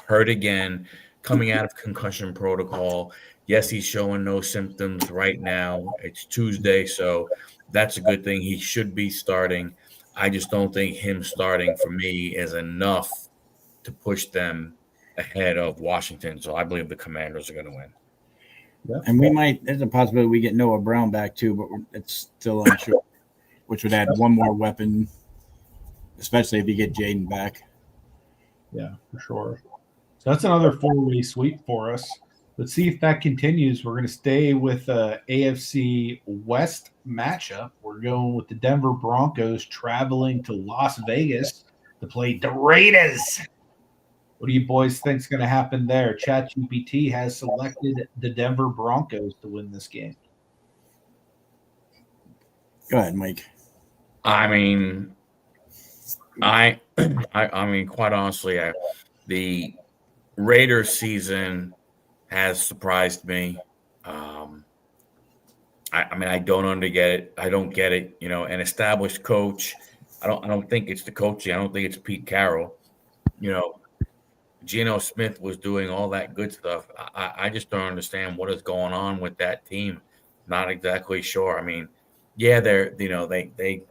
hurt again, coming out of concussion protocol. Yes, he's showing no symptoms right now. It's Tuesday, so that's a good thing. He should be starting. I just don't think him starting for me is enough to push them ahead of Washington. So I believe the Commanders are going to win. Yeah. And there's a possibility we get Noah Brown back too, but it's still unsure, which would add one more weapon, especially if you get Jaden back. Yeah, for sure. So that's another 4-way sweep for us. Let's see if that continues. We're going to stay with AFC West matchup. We're going with the Denver Broncos traveling to Las Vegas to play the Raiders. What do you boys think is going to happen there? ChatGPT has selected the Denver Broncos to win this game. Go ahead, Mike. I mean, I mean, quite honestly, the Raiders season has surprised me. I don't get it. I don't get it. An established coach. I don't think it's the coaching. I don't think it's Pete Carroll. Geno Smith was doing all that good stuff. I just don't understand what is going on with that team. Not exactly sure. I mean, yeah, they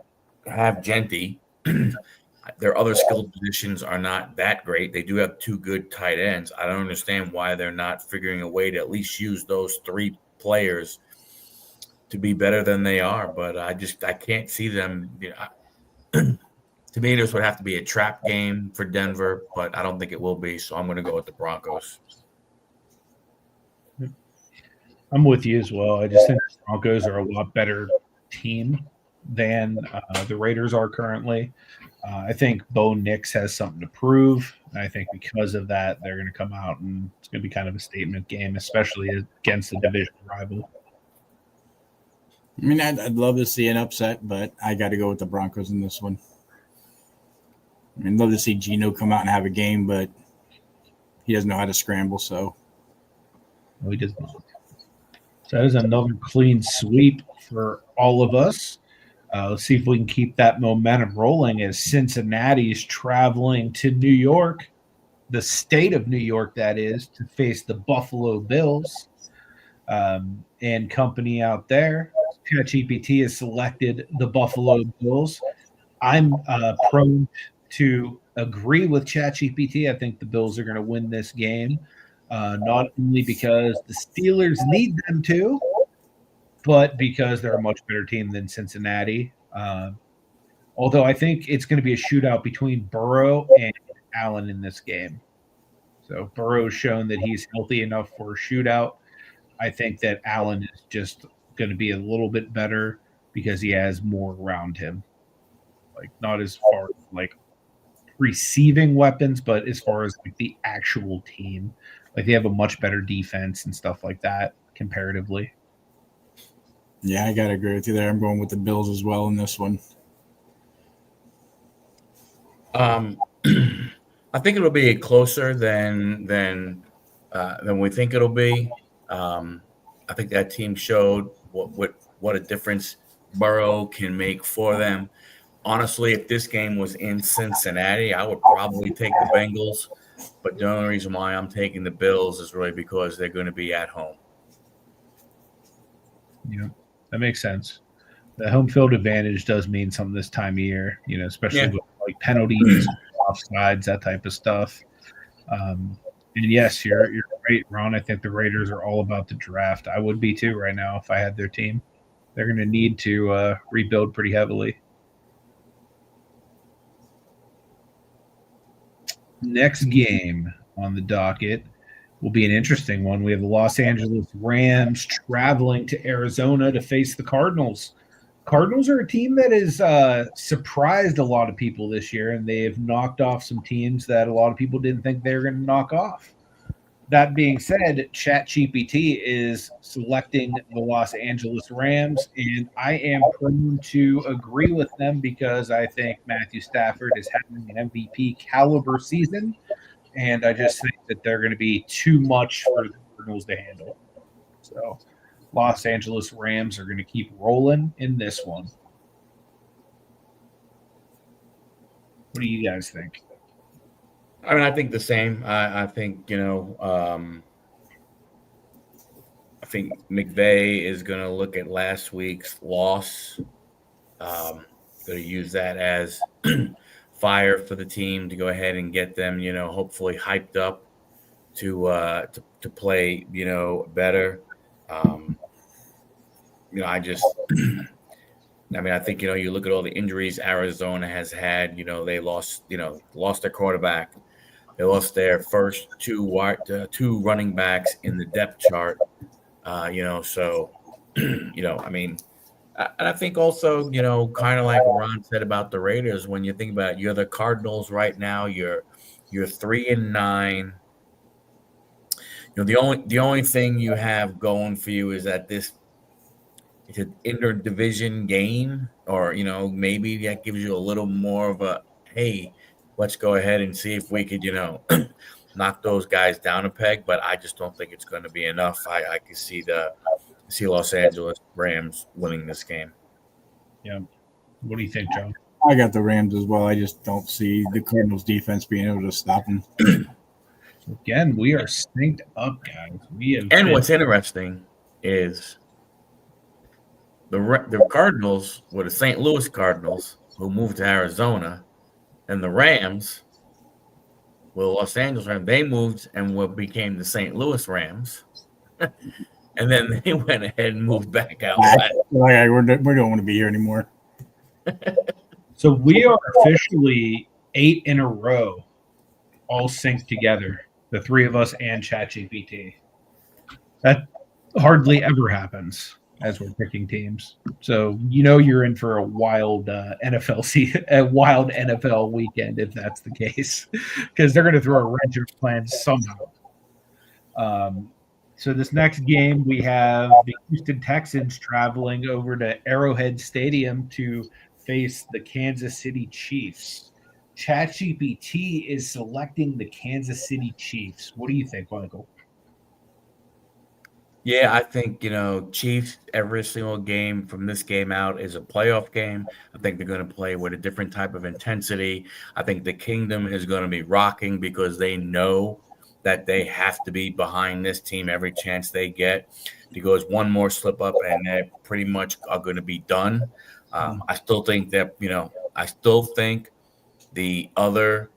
have Genty. Their other skilled positions are not that great. They do have two good tight ends. I don't understand why they're not figuring a way to at least use those three players to be better than they are. But I can't see them. To me, this would have to be a trap game for Denver, but I don't think it will be. So I'm going to go with the Broncos. I'm with you as well. I just think the Broncos are a lot better team than the Raiders are currently. I think Bo Nix has something to prove. I think because of that, they're going to come out and it's going to be kind of a statement game, especially against the division rival. I mean, I'd love to see an upset, but I got to go with the Broncos in this one. I mean, I'd love to see Geno come out and have a game, but he doesn't know how to scramble, so. No, he does not. So that is another clean sweep for all of us. Let's see if we can keep that momentum rolling as Cincinnati's traveling to New York, the state of New York, that is, to face the Buffalo Bills and company out there. ChatGPT has selected the Buffalo Bills. I'm prone to agree with ChatGPT. I think the Bills are going to win this game, not only because the Steelers need them to, but because they're a much better team than Cincinnati. Although I think it's going to be a shootout between Burrow and Allen in this game. So Burrow's shown that he's healthy enough for a shootout. I think that Allen is just going to be a little bit better because he has more around him. Like not as far as like receiving weapons, but as far as like the actual team. Like they have a much better defense and stuff like that comparatively. Yeah, I gotta agree with you there. I'm going with the Bills as well in this one. I think it'll be closer than we think it'll be. I think that team showed what a difference Burrow can make for them. Honestly, if this game was in Cincinnati, I would probably take the Bengals. But the only reason why I'm taking the Bills is really because they're going to be at home. Yeah, that makes sense. The home field advantage does mean something this time of year, especially with like penalties, offsides, that type of stuff. And yes, you're right, Ron. I think the Raiders are all about the draft. I would be too right now if I had their team. They're going to need to rebuild pretty heavily. Next game on the docket will be an interesting one. We have the Los Angeles Rams traveling to Arizona to face the Cardinals. Cardinals are a team that has surprised a lot of people this year, and they have knocked off some teams that a lot of people didn't think they were going to knock off. That being said, ChatGPT is selecting the Los Angeles Rams, and I am prone to agree with them because I think Matthew Stafford is having an MVP caliber season, and I just think that they're going to be too much for the Cardinals to handle. So Los Angeles Rams are going to keep rolling in this one. What do you guys think? I mean, I think the same. I think, I think McVay is going to look at last week's loss, going to use that as fire for the team to go ahead and get them, hopefully hyped up to play, better. I think, you look at all the injuries Arizona has had, they lost their quarterback. They lost their first two running backs in the depth chart. So, and I think also, kind of like Ron said about the Raiders, when you think about it, you're the Cardinals right now, you're 3-9. The only thing you have going for you is that it's an interdivision game, or maybe that gives you a little more of a hey, let's go ahead and see if we could knock those guys down a peg. But I just don't think it's going to be enough. I can see Los Angeles Rams winning this game. Yeah. What do you think, John? I got the Rams as well. I just don't see the Cardinals defense being able to stop them. Again, we are synced up, guys. What's interesting is the Cardinals were the St. Louis Cardinals who moved to Arizona, and the Rams were Los Angeles Rams. They moved and became the St. Louis Rams, and then they went ahead and moved back out. We don't want to be here anymore. So we are officially 8 in a row, all synced together. The three of us and ChatGPT. That hardly ever happens as we're picking teams. So you're in for a wild NFL weekend if that's the case, because they're going to throw a wrench in plans somehow. So this next game, we have the Houston Texans traveling over to Arrowhead Stadium to face the Kansas City Chiefs. ChatGPT is selecting the Kansas City Chiefs. What do you think, Michael? Yeah, I think, Chiefs, every single game from this game out is a playoff game. I think they're going to play with a different type of intensity. I think the Kingdom is going to be rocking because they know that they have to be behind this team every chance they get, because one more slip up and they pretty much are going to be done. I still think that, the other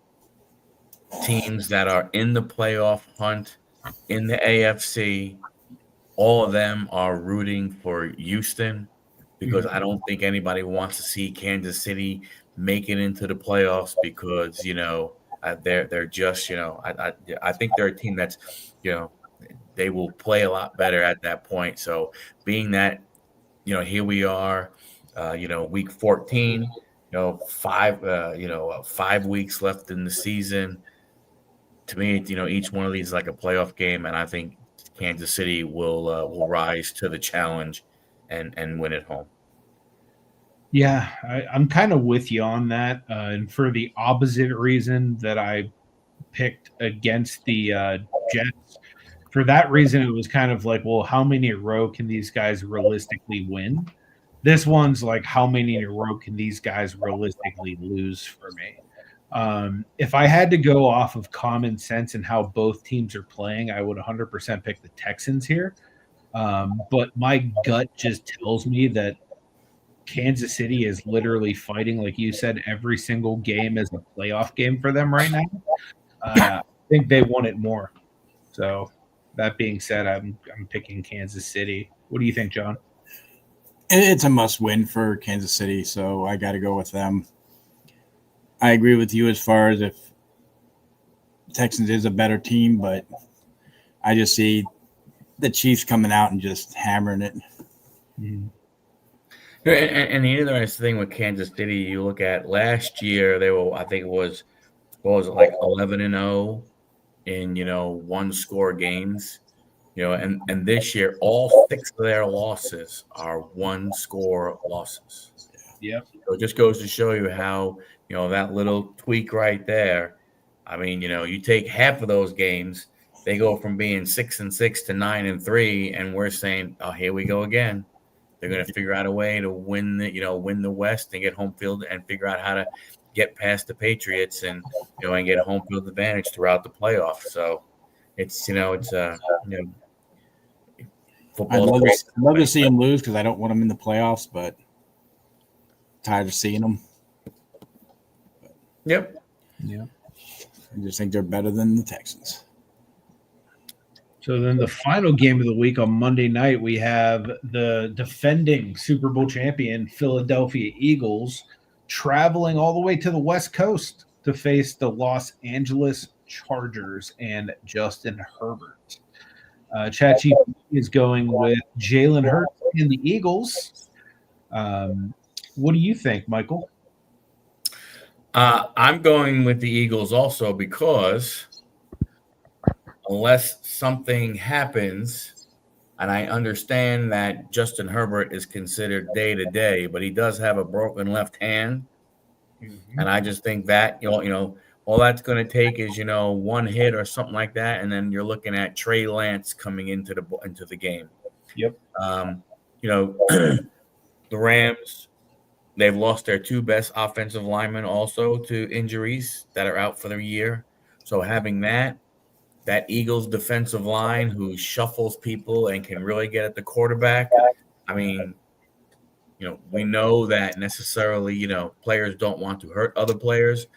teams that are in the playoff hunt in the AFC, all of them are rooting for Houston, because I don't think anybody wants to see Kansas City make it into the playoffs, because they're just I think they're a team that's they will play a lot better at that point. So being that here we are, week 14, 5 weeks left in the season. To me, each one of these is like a playoff game, and I think Kansas City will rise to the challenge and win at home. Yeah, I'm kind of with you on that, and for the opposite reason that I picked against the Jets. For that reason, it was kind of like, well, how many in a row can these guys realistically win? This one's like, how many in a row can these guys realistically lose for me? If I had to go off of common sense and how both teams are playing, I would 100% pick the Texans here. But my gut just tells me that Kansas City is literally fighting, like you said, every single game as a playoff game for them right now. I think they want it more. So that being said, I'm picking Kansas City. What do you think, John? It's a must-win for Kansas City, so I got to go with them. I agree with you as far as if Texans is a better team, but I just see the Chiefs coming out and just hammering it. Mm-hmm. And the interesting thing with Kansas City, you look at last year, they were, I think it was, what was it, like 11-0 in, one-score games. And this year, all 6 of their losses are one-score losses. Yeah. So it just goes to show you how, that little tweak right there. I mean, you take half of those games, they go from being 6-6 to 9-3, and we're saying, oh, here we go again. They're going to figure out a way to win the West and get home field and figure out how to get past the Patriots and get a home field advantage throughout the playoffs. So it's football. I'd love to see them lose because I don't want them in the playoffs, but tired of seeing them. Yep. Yeah. I just think they're better than the Texans. So then the final game of the week on Monday night, we have the defending Super Bowl champion Philadelphia Eagles traveling all the way to the West Coast to face the Los Angeles Chargers and Justin Herbert. ChatGPT is going with Jalen Hurts and the Eagles. What do you think, Michael? I'm going with the Eagles also because unless something happens, and I understand that Justin Herbert is considered day-to-day, but he does have a broken left hand. Mm-hmm. And I just think that, all that's going to take is, one hit or something like that, and then you're looking at Trey Lance coming into the game. Yep. The Rams, they've lost their 2 best offensive linemen also to injuries that are out for the year. So having that Eagles defensive line who shuffles people and can really get at the quarterback, I mean, we know that necessarily, players don't want to hurt other players,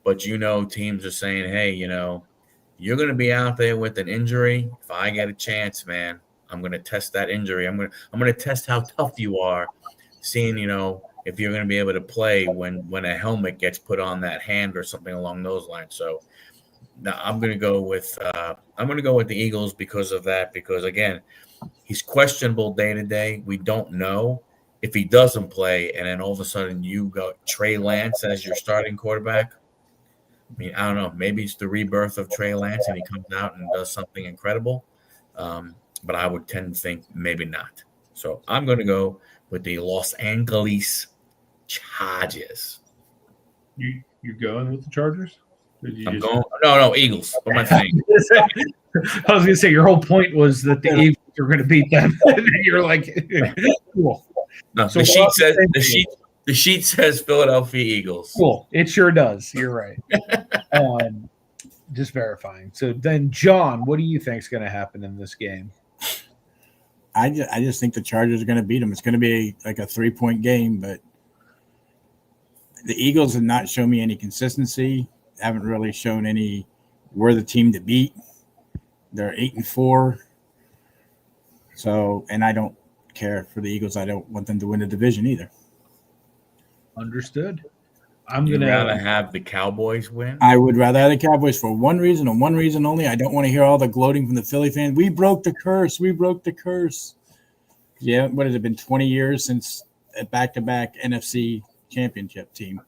but teams are saying, hey, you're going to be out there with an injury. If I get a chance, man, I'm going to test that injury. I'm going to test how tough you are, seeing, if you're going to be able to play when a helmet gets put on that hand or something along those lines. So now I'm going to go with the Eagles because of that. Because again, he's questionable day to day. We don't know if he doesn't play, and then all of a sudden you got Trey Lance as your starting quarterback. I mean, I don't know. Maybe it's the rebirth of Trey Lance, and he comes out and does something incredible. But I would tend to think maybe not. So I'm going to go with the Los Angeles Chargers. You're going with the Chargers? No, Eagles. What am I saying? I was going to say your whole point was that the Eagles you're going to beat them. And you're like, cool. No, So the sheet we're on says same the page. sheet says Philadelphia Eagles. Cool. It sure does. You're right. Just verifying. So then, John, what do you think is going to happen in this game? I just think the Chargers are going to beat them. It's going to be like a 3-point game, but the Eagles have not shown me any consistency. Haven't really shown any. We're the team to beat. They're 8-4. So, and I don't care for the Eagles. I don't want them to win the division either. Understood. I'm You'd going rather to have the Cowboys win? I would rather have the Cowboys for one reason and one reason only. I don't want to hear all the gloating from the Philly fans. We broke the curse. We broke the curse. Yeah, what has it been, 20 years since a back-to-back NFC championship team?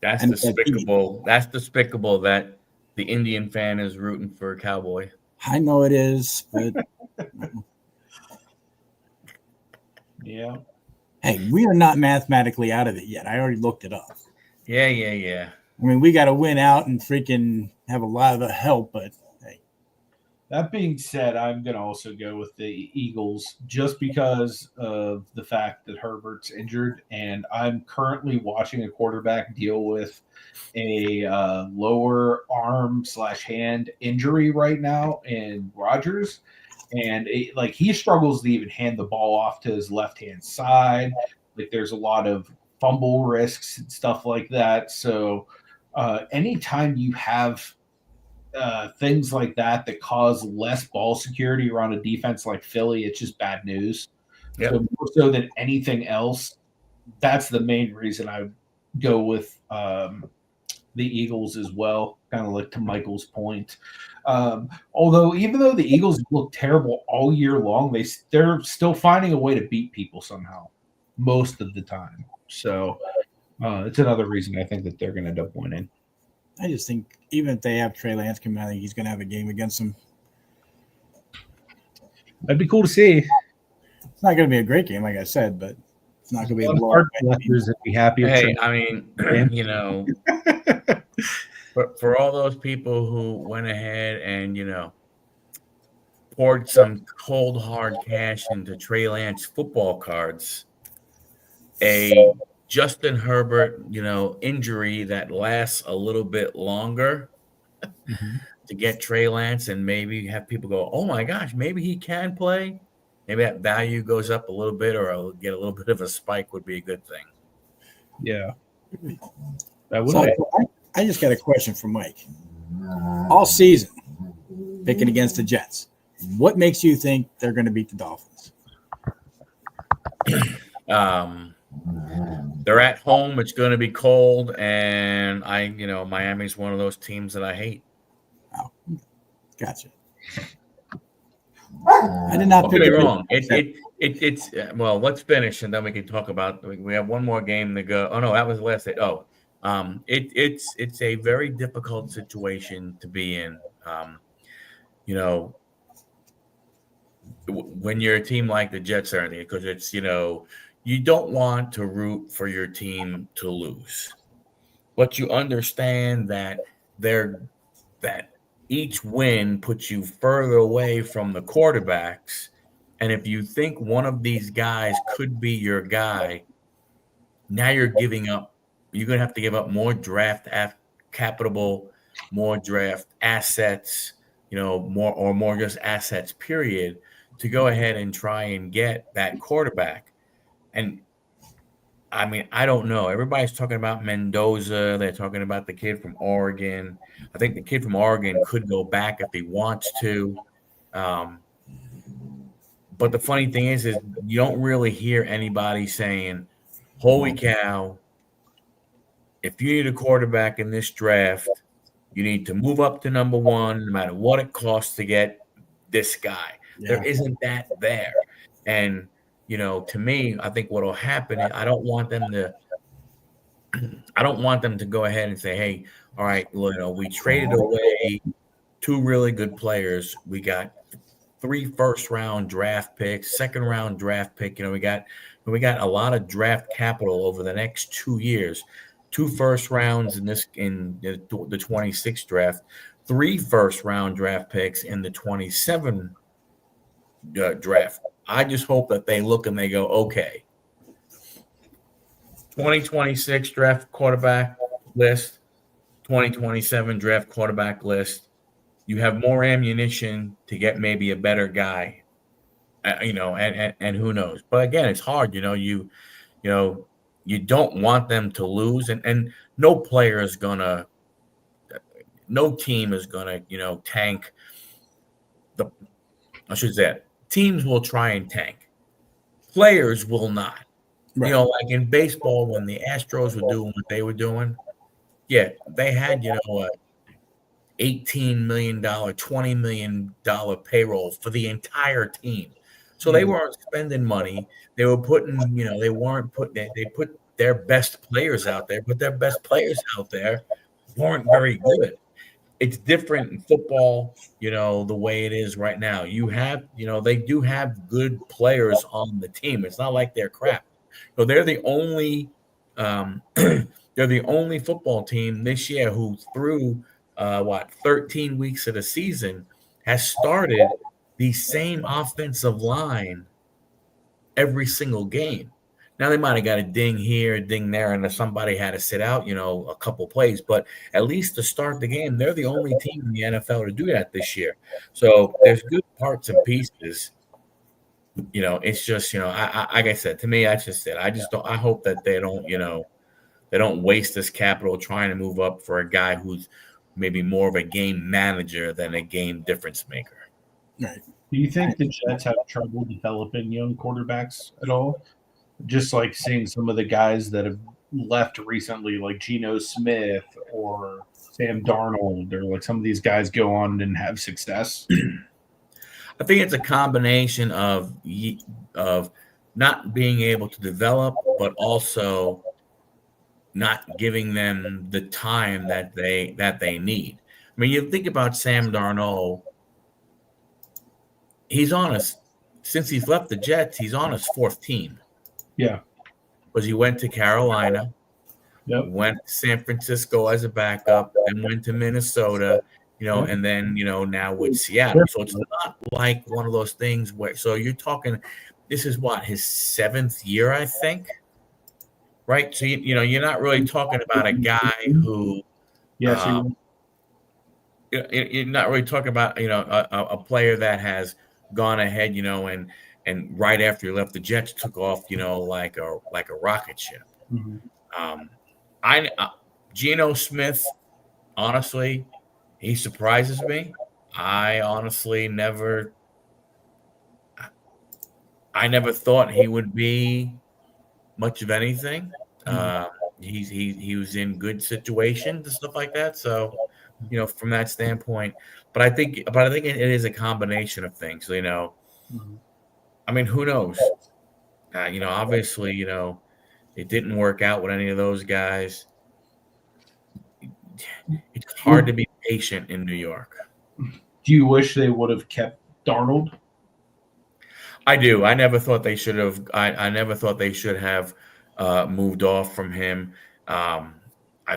That's And despicable. That's despicable that the Indian fan is rooting for a Cowboy. I know it is, but yeah. hey, we are not mathematically out of it yet. I already looked it up. Yeah. I mean, we got to win out and freaking have a lot of help, but hey. That being said, I'm going to also go with the Eagles just because of the fact that Herbert's injured, and I'm currently watching a quarterback deal with a lower arm/hand injury right now in Rodgers, and he struggles to even hand the ball off to his left-hand side. Like there's a lot of fumble risks and stuff like that. So anytime you have things like that cause less ball security around a defense like Philly, it's just bad news. Yep. So more so than anything else, that's the main reason I go with the Eagles as well, kind of like to Michael's point. Although even though the Eagles look terrible all year long, they're still finding a way to beat people somehow most of the time. So it's another reason I think that they're going to end up winning. I just think even if they have Trey Lance come out, I think he's going to have a game against them. That'd be cool to see. It's not going to be a great game, like I said, but it's not going to be a blowout. Collectors would be happy. Hey, I mean, you know, for all those people who went ahead and, you know, poured some cold hard cash into Trey Lance football cards, a Justin Herbert, you know, injury that lasts a little bit longer to get Trey Lance and maybe have people go, oh my gosh, maybe he can play. Maybe that value goes up a little bit or I'll get a little bit of a spike would be a good thing. Yeah. That would So I just got a question for Mike. All season, picking against the Jets, what makes you think they're going to beat the Dolphins? They're at home. It's going to be cold, and Miami's one of those teams that I hate. Oh, gotcha. I did not. Don't get me wrong. It's well. Let's finish, and then we can talk about. We have one more game to go. Oh no, that was the last day. Oh, it's a very difficult situation to be in. You know, when you're a team like the Jets are, because it's, you know, you don't want to root for your team to lose, but you understand that each win puts you further away from the quarterbacks. And if you think one of these guys could be your guy, now you're going to have to give up more draft capital, more draft assets, you know, more just assets, period, to go ahead and try and get that quarterback. And I mean, I don't know. Everybody's talking about Mendoza. They're talking about the kid from Oregon. I think the kid from Oregon could go back if he wants to. But the funny thing is you don't really hear anybody saying, holy cow, if you need a quarterback in this draft, you need to move up to number one, no matter what it costs to get this guy. Yeah. There isn't that there. And, you know, to me, I think what will happen is I don't want them to go ahead and say, hey, all right, well, you know, we traded away 2 really good players. We got 3 first-round draft picks, second-round draft pick. You know, we got a lot of draft capital over the next 2 years. 2 first rounds in the 26th draft, 3 first-round draft picks in the 27 draft. I just hope that they look and they go, okay, 2026 draft quarterback list, 2027 draft quarterback list. You have more ammunition to get maybe a better guy, and who knows. But again, it's hard. You don't want them to lose, and no player is gonna, no team is gonna, tank the. I should say it. Teams will try and tank. Players will not. Right. Like in baseball, when the Astros were doing what they were doing, yeah, they had, a $18 million, $20 million payroll for the entire team. So they weren't spending money. They were putting, they weren't putting, they put their best players out there, but their best players out there weren't very good. It's different in football, the way it is right now. You have, they do have good players on the team. It's not like they're crap. So they're the only they're the only football team this year who through 13 weeks of the season has started the same offensive line every single game. Now they might have got a ding here, a ding there, and if somebody had to sit out, a couple plays, but at least to start the game, they're the only team in the NFL to do that this year. So there's good parts and pieces. It's just, like I said, to me, that's just it. I hope that they don't waste this capital trying to move up for a guy who's maybe more of a game manager than a game difference maker. Right. Do you think the Jets have trouble developing young quarterbacks at all? Just like seeing some of the guys that have left recently, like Geno Smith or Sam Darnold, or like some of these guys go on and have success. I think it's a combination of not being able to develop, but also not giving them the time that they need. I mean, you think about Sam Darnold. Since he's left the Jets, he's on his fourth team. Yeah. Because he went to Carolina, went to San Francisco as a backup, then went to Minnesota, and then, now with Seattle. So it's not like one of those things where, so you're talking, this is his seventh year, I think. Right. So, you're not really talking about a guy who, you're not really talking about, a player that has gone ahead, and right after he left the Jets took off, like a rocket ship. Mm-hmm. Geno Smith, honestly, he surprises me. I honestly never thought he would be much of anything. He was in good situations and stuff like that. So, from that standpoint, but I think it is a combination of things. I mean, who knows? Obviously, it didn't work out with any of those guys. It's hard to be patient in New York. Do you wish they would have kept Darnold? I do. I never thought they should have. I never thought they should have moved off from him. I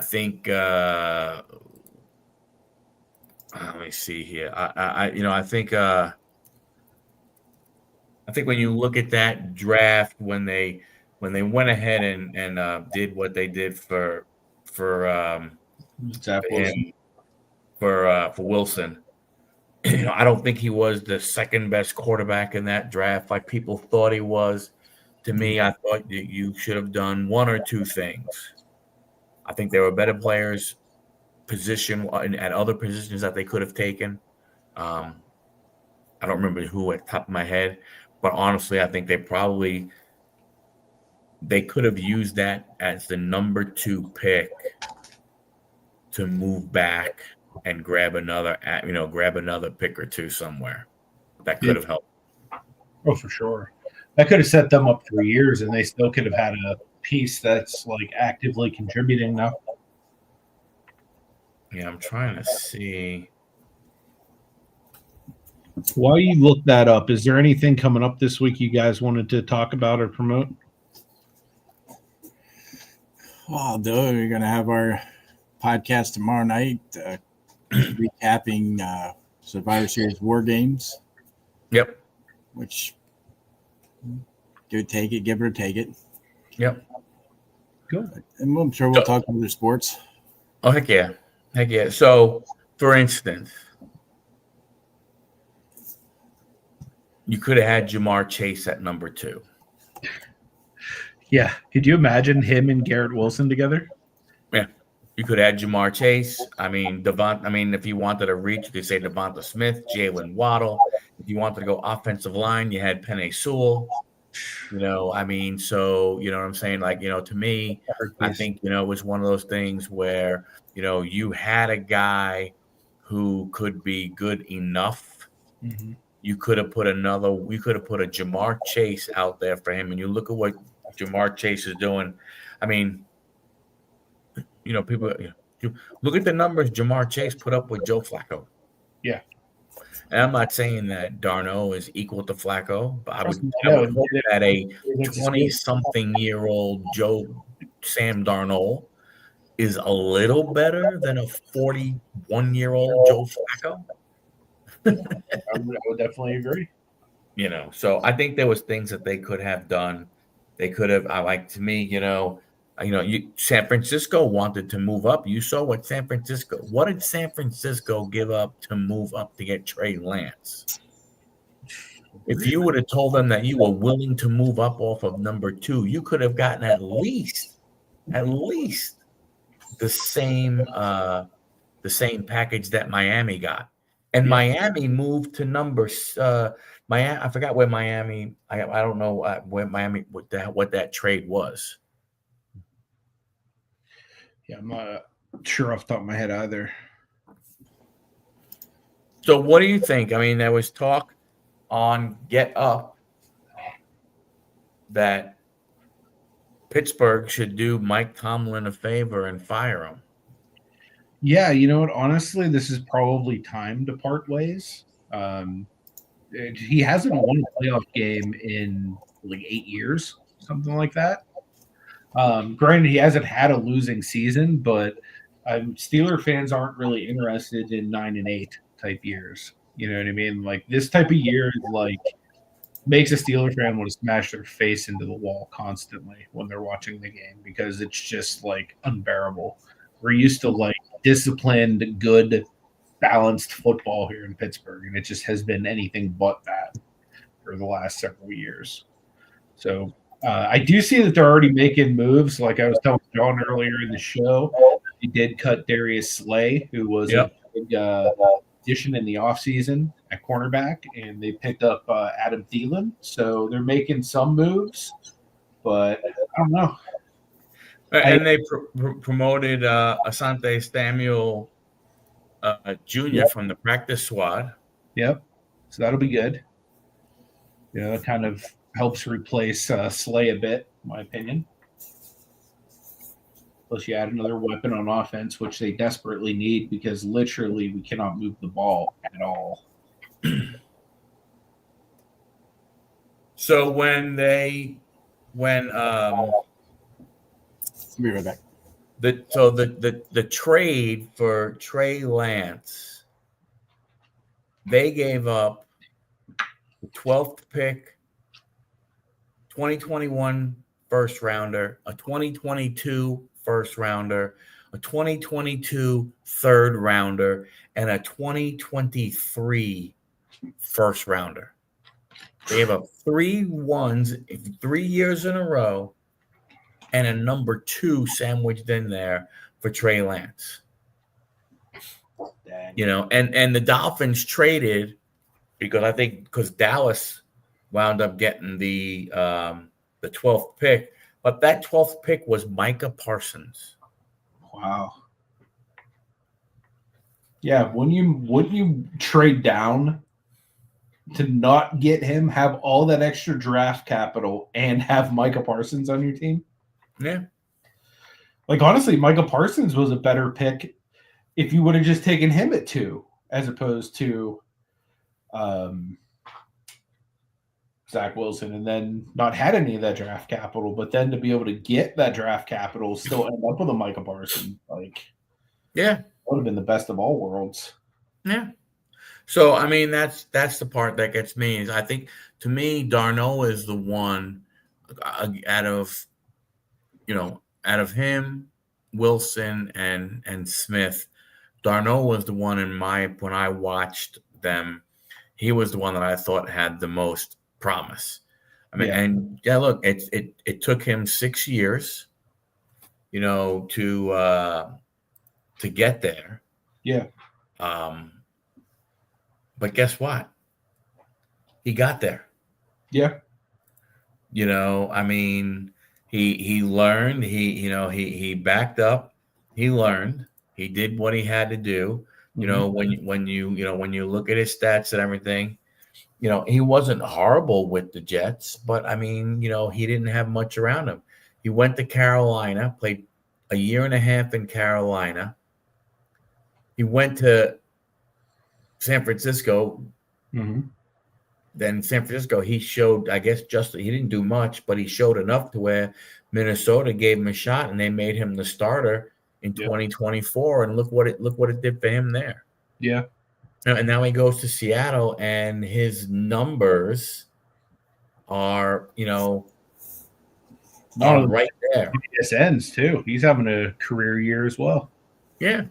think. Let me see here. I think. I think when you look at that draft, when they went ahead and did what they did for Wilson, I don't think he was the second best quarterback in that draft like people thought he was. To me, I thought that you should have done one or two things. I think there were better players at other positions that they could have taken. I don't remember who at the top of my head, but honestly, I think they could have used that as the number 2 pick to move back and grab another pick or two somewhere. That could have helped. Oh, for sure. That could have set them up for years, and they still could have had a piece that's like actively contributing now. Yeah, I'm trying to see. While you look that up, is there anything coming up this week you guys wanted to talk about or promote? Well, we're going to have our podcast tomorrow night, recapping Survivor Series War Games. Yep. which take it, give it or take it. Yep. Cool. And I'm sure we'll talk other sports. Oh, heck yeah. Heck yeah. So, for instance, you could have had Jamar Chase at number 2. Yeah. Could you imagine him and Garrett Wilson together? Yeah. You could add Jamar Chase. I mean, if you wanted to reach, you could say Devonta Smith, Jalen Waddle. If you wanted to go offensive line, you had Penei Sewell. I mean, so, you know what I'm saying? Like, to me, I think, it was one of those things where, you had a guy who could be good enough. Mm-hmm. You could have put a Jamar Chase out there for him. And you look at what Jamar Chase is doing. I mean, people, look at the numbers Jamar Chase put up with Joe Flacco. Yeah. And I'm not saying that Darnold is equal to Flacco, but I would hope that that a 20-something-year-old Sam Darnold is a little better than a 41-year-old Joe Flacco. I would definitely agree. So I think there was things that they could have done. They could have, San Francisco wanted to move up. You saw what did San Francisco give up to move up to get Trey Lance? If you would have told them that you were willing to move up off of number 2, you could have gotten at least the same package that Miami got. And Miami moved to Miami. I forgot where Miami. I don't know where Miami what that trade was. Yeah, I'm not sure off the top of my head either. So what do you think? I mean, there was talk on Get Up that Pittsburgh should do Mike Tomlin a favor and fire him. Yeah, you know what? Honestly, this is probably time to part ways. He hasn't won a playoff game in like 8 years, something like that. Granted, he hasn't had a losing season, but Steeler fans aren't really interested in 9-8 type years. You know what I mean? Like this type of year, like makes a Steeler fan want to smash their face into the wall constantly when they're watching the game because it's just like unbearable. We're used to like disciplined, good, balanced football here in Pittsburgh, and it just has been anything but that for the last several years. So I do see that they're already making moves. Like I was telling John earlier in the show, they did cut Darius Slay, who was a big addition in the offseason at cornerback, and they picked up Adam Thielen. So they're making some moves, but I don't know. And they promoted Asante Samuel Jr. from the practice squad. Yep. So that'll be good. It kind of helps replace Slay a bit, in my opinion. Plus, you add another weapon on offense, which they desperately need because literally we cannot move the ball at all. So when I'll be right back. The trade for Trey Lance, they gave up the 12th pick, 2021 first rounder, a 2022 first rounder, a 2022 third rounder, and a 2023 first rounder. They gave up 3 3 years in a row, and a number 2 sandwiched in there for Trey Lance. Dang. And the Dolphins traded because Dallas wound up getting the 12th pick, but that 12th pick was Micah Parsons. Wow. Yeah, wouldn't you trade down to not get him, have all that extra draft capital, and have Micah Parsons on your team? Yeah. Like, honestly, Micah Parsons was a better pick if you would have just taken him at 2 as opposed to Zach Wilson and then not had any of that draft capital, but then to be able to get that draft capital, still end up with a Micah Parsons. Like, yeah, would have been the best of all worlds. Yeah. So I mean, that's the part that gets me. Is I think to me, Darno is the one out of out of him, Wilson and Smith. Darno was the one when I watched them. He was the one that I thought had the most promise. I mean, Yeah. and yeah, look, it took him 6 years, to get there. Yeah. But guess what? He got there. Yeah. I mean, he learned. He backed up. He learned. He did what he had to do. When you look at his stats and everything, he wasn't horrible with the Jets, but I mean, he didn't have much around him. He went to Carolina, played a year and a half in Carolina. He went to San Francisco. Mm-hmm. Then San Francisco, he showed, I guess, he didn't do much, but he showed enough to where Minnesota gave him a shot, and they made him the starter in 2024. And look what it did for him there. Yeah. And now he goes to Seattle, and his numbers are, right there. ends too. He's having a career year as well. Yeah.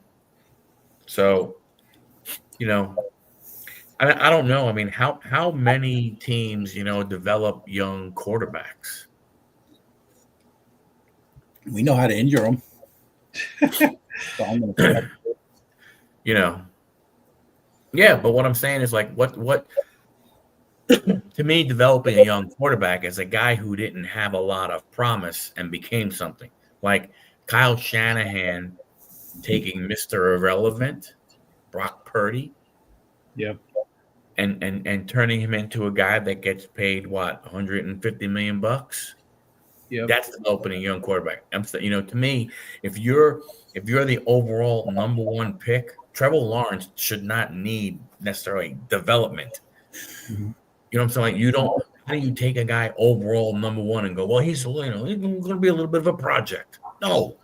So, I don't know. I mean, how many teams, develop young quarterbacks? We know how to injure them. So I'm gonna Yeah, but what I'm saying is like what to me, developing a young quarterback is a guy who didn't have a lot of promise and became something. Like Kyle Shanahan taking Mr. Irrelevant, Brock Purdy. Yep. And turning him into a guy that gets paid what, $150 million bucks. Yep. That's developing a young quarterback. To me, if you're the overall number one pick, Trevor Lawrence should not need necessarily development. Mm-hmm. You know what I'm saying? Like, you don't. How do you take a guy overall number one and go, well, he's going to be a little bit of a project? No,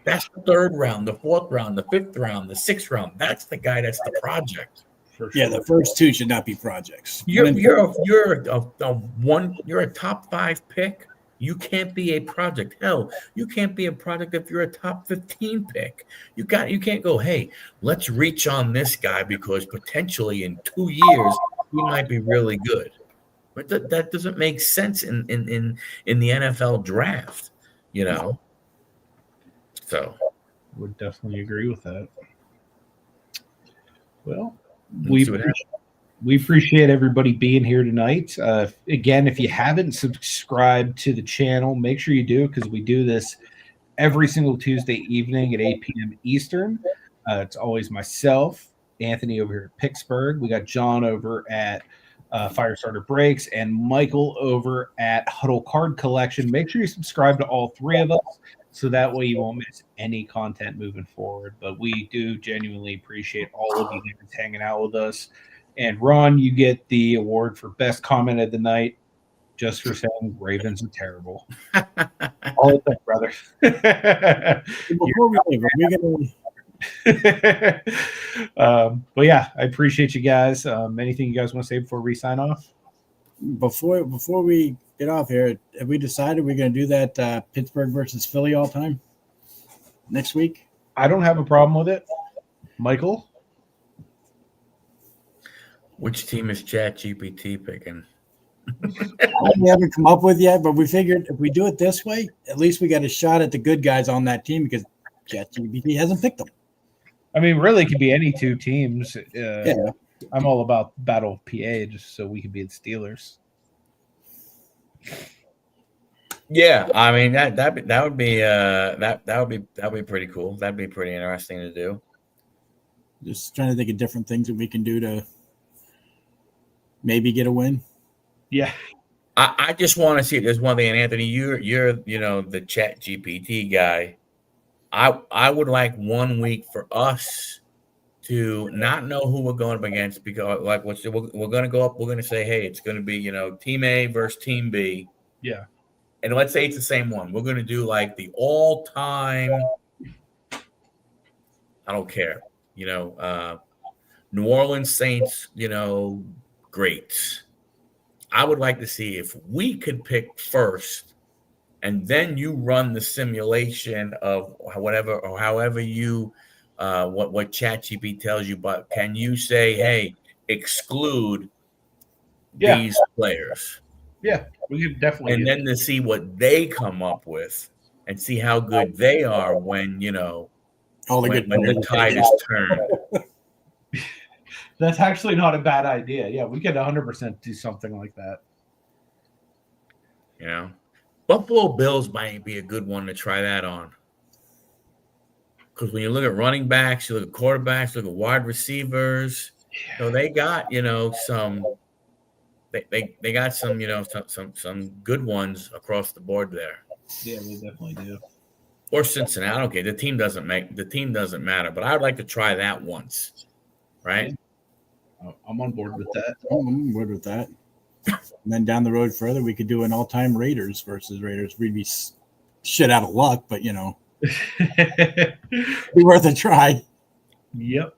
that's the third round, the fourth round, the fifth round, the sixth round. That's the guy. That's the project. Yeah, the first two should not be projects. You're a top 5 pick. You can't be a project. Hell, you can't be a project if you're a top 15 pick. You can't go, hey, let's reach on this guy because potentially in 2 years he might be really good. But that doesn't make sense in the NFL draft, So would definitely agree with that. Well, we appreciate everybody being here tonight. Again, if you haven't subscribed to the channel, make sure you do, because we do this every single Tuesday evening at 8 p.m. Eastern. It's always myself, Anthony over here at Pittsburgh. We got John over at Firestarter Breaks and Michael over at Huddle Card Collection. Make sure you subscribe to all three of us, so that way you won't miss any content moving forward. But we do genuinely appreciate all of you guys hanging out with us. And Ron, you get the award for best comment of the night, just for saying Ravens are terrible. All of that, brother. Before we leave, but yeah, I appreciate you guys. Anything you guys want to say before we sign off? Before we get off here, have we decided we're going to do that Pittsburgh versus Philly all time next week? I don't have a problem with it. Michael? Which team is GPT picking? We haven't come up with yet, but we figured if we do it this way, at least we got a shot at the good guys on that team, because ChatGPT hasn't picked them. I mean, really, it could be any two teams. Yeah. I'm all about Battle of PA, just so we could be the Steelers. Yeah, I mean that would be pretty cool. That'd be pretty interesting to do. Just trying to think of different things that we can do to maybe get a win. Yeah. I just want to see it. There's one thing, and Anthony, you're the Chat GPT guy. I would like 1 week for us to not know who we're going up against, because like we're going to go up. We're going to say, hey, it's going to be Team A versus Team B. Yeah. And let's say it's the same one. We're going to do like the all-time. I don't care. New Orleans Saints, great. I would like to see if we could pick first, and then you run the simulation of whatever or however you what ChatGPT tells you. But can you say, hey, exclude Yeah. these players? Yeah, we could definitely. And then to see what they come up with and see how good they are when All the when good players. the tide is turned. That's actually not a bad idea. Yeah, we could 100% do something like that. Buffalo Bills might be a good one to try that on. Because when you look at running backs, you look at quarterbacks, look at wide receivers, so they got, some they got some good ones across the board there. Yeah, we definitely do. Or Cincinnati. Okay, the team doesn't matter, but I would like to try that once. Right? I'm on board with that. I'm on board with that. And then down the road further, we could do an all-time Raiders versus Raiders. We'd be shit out of luck, but be worth a try. Yep.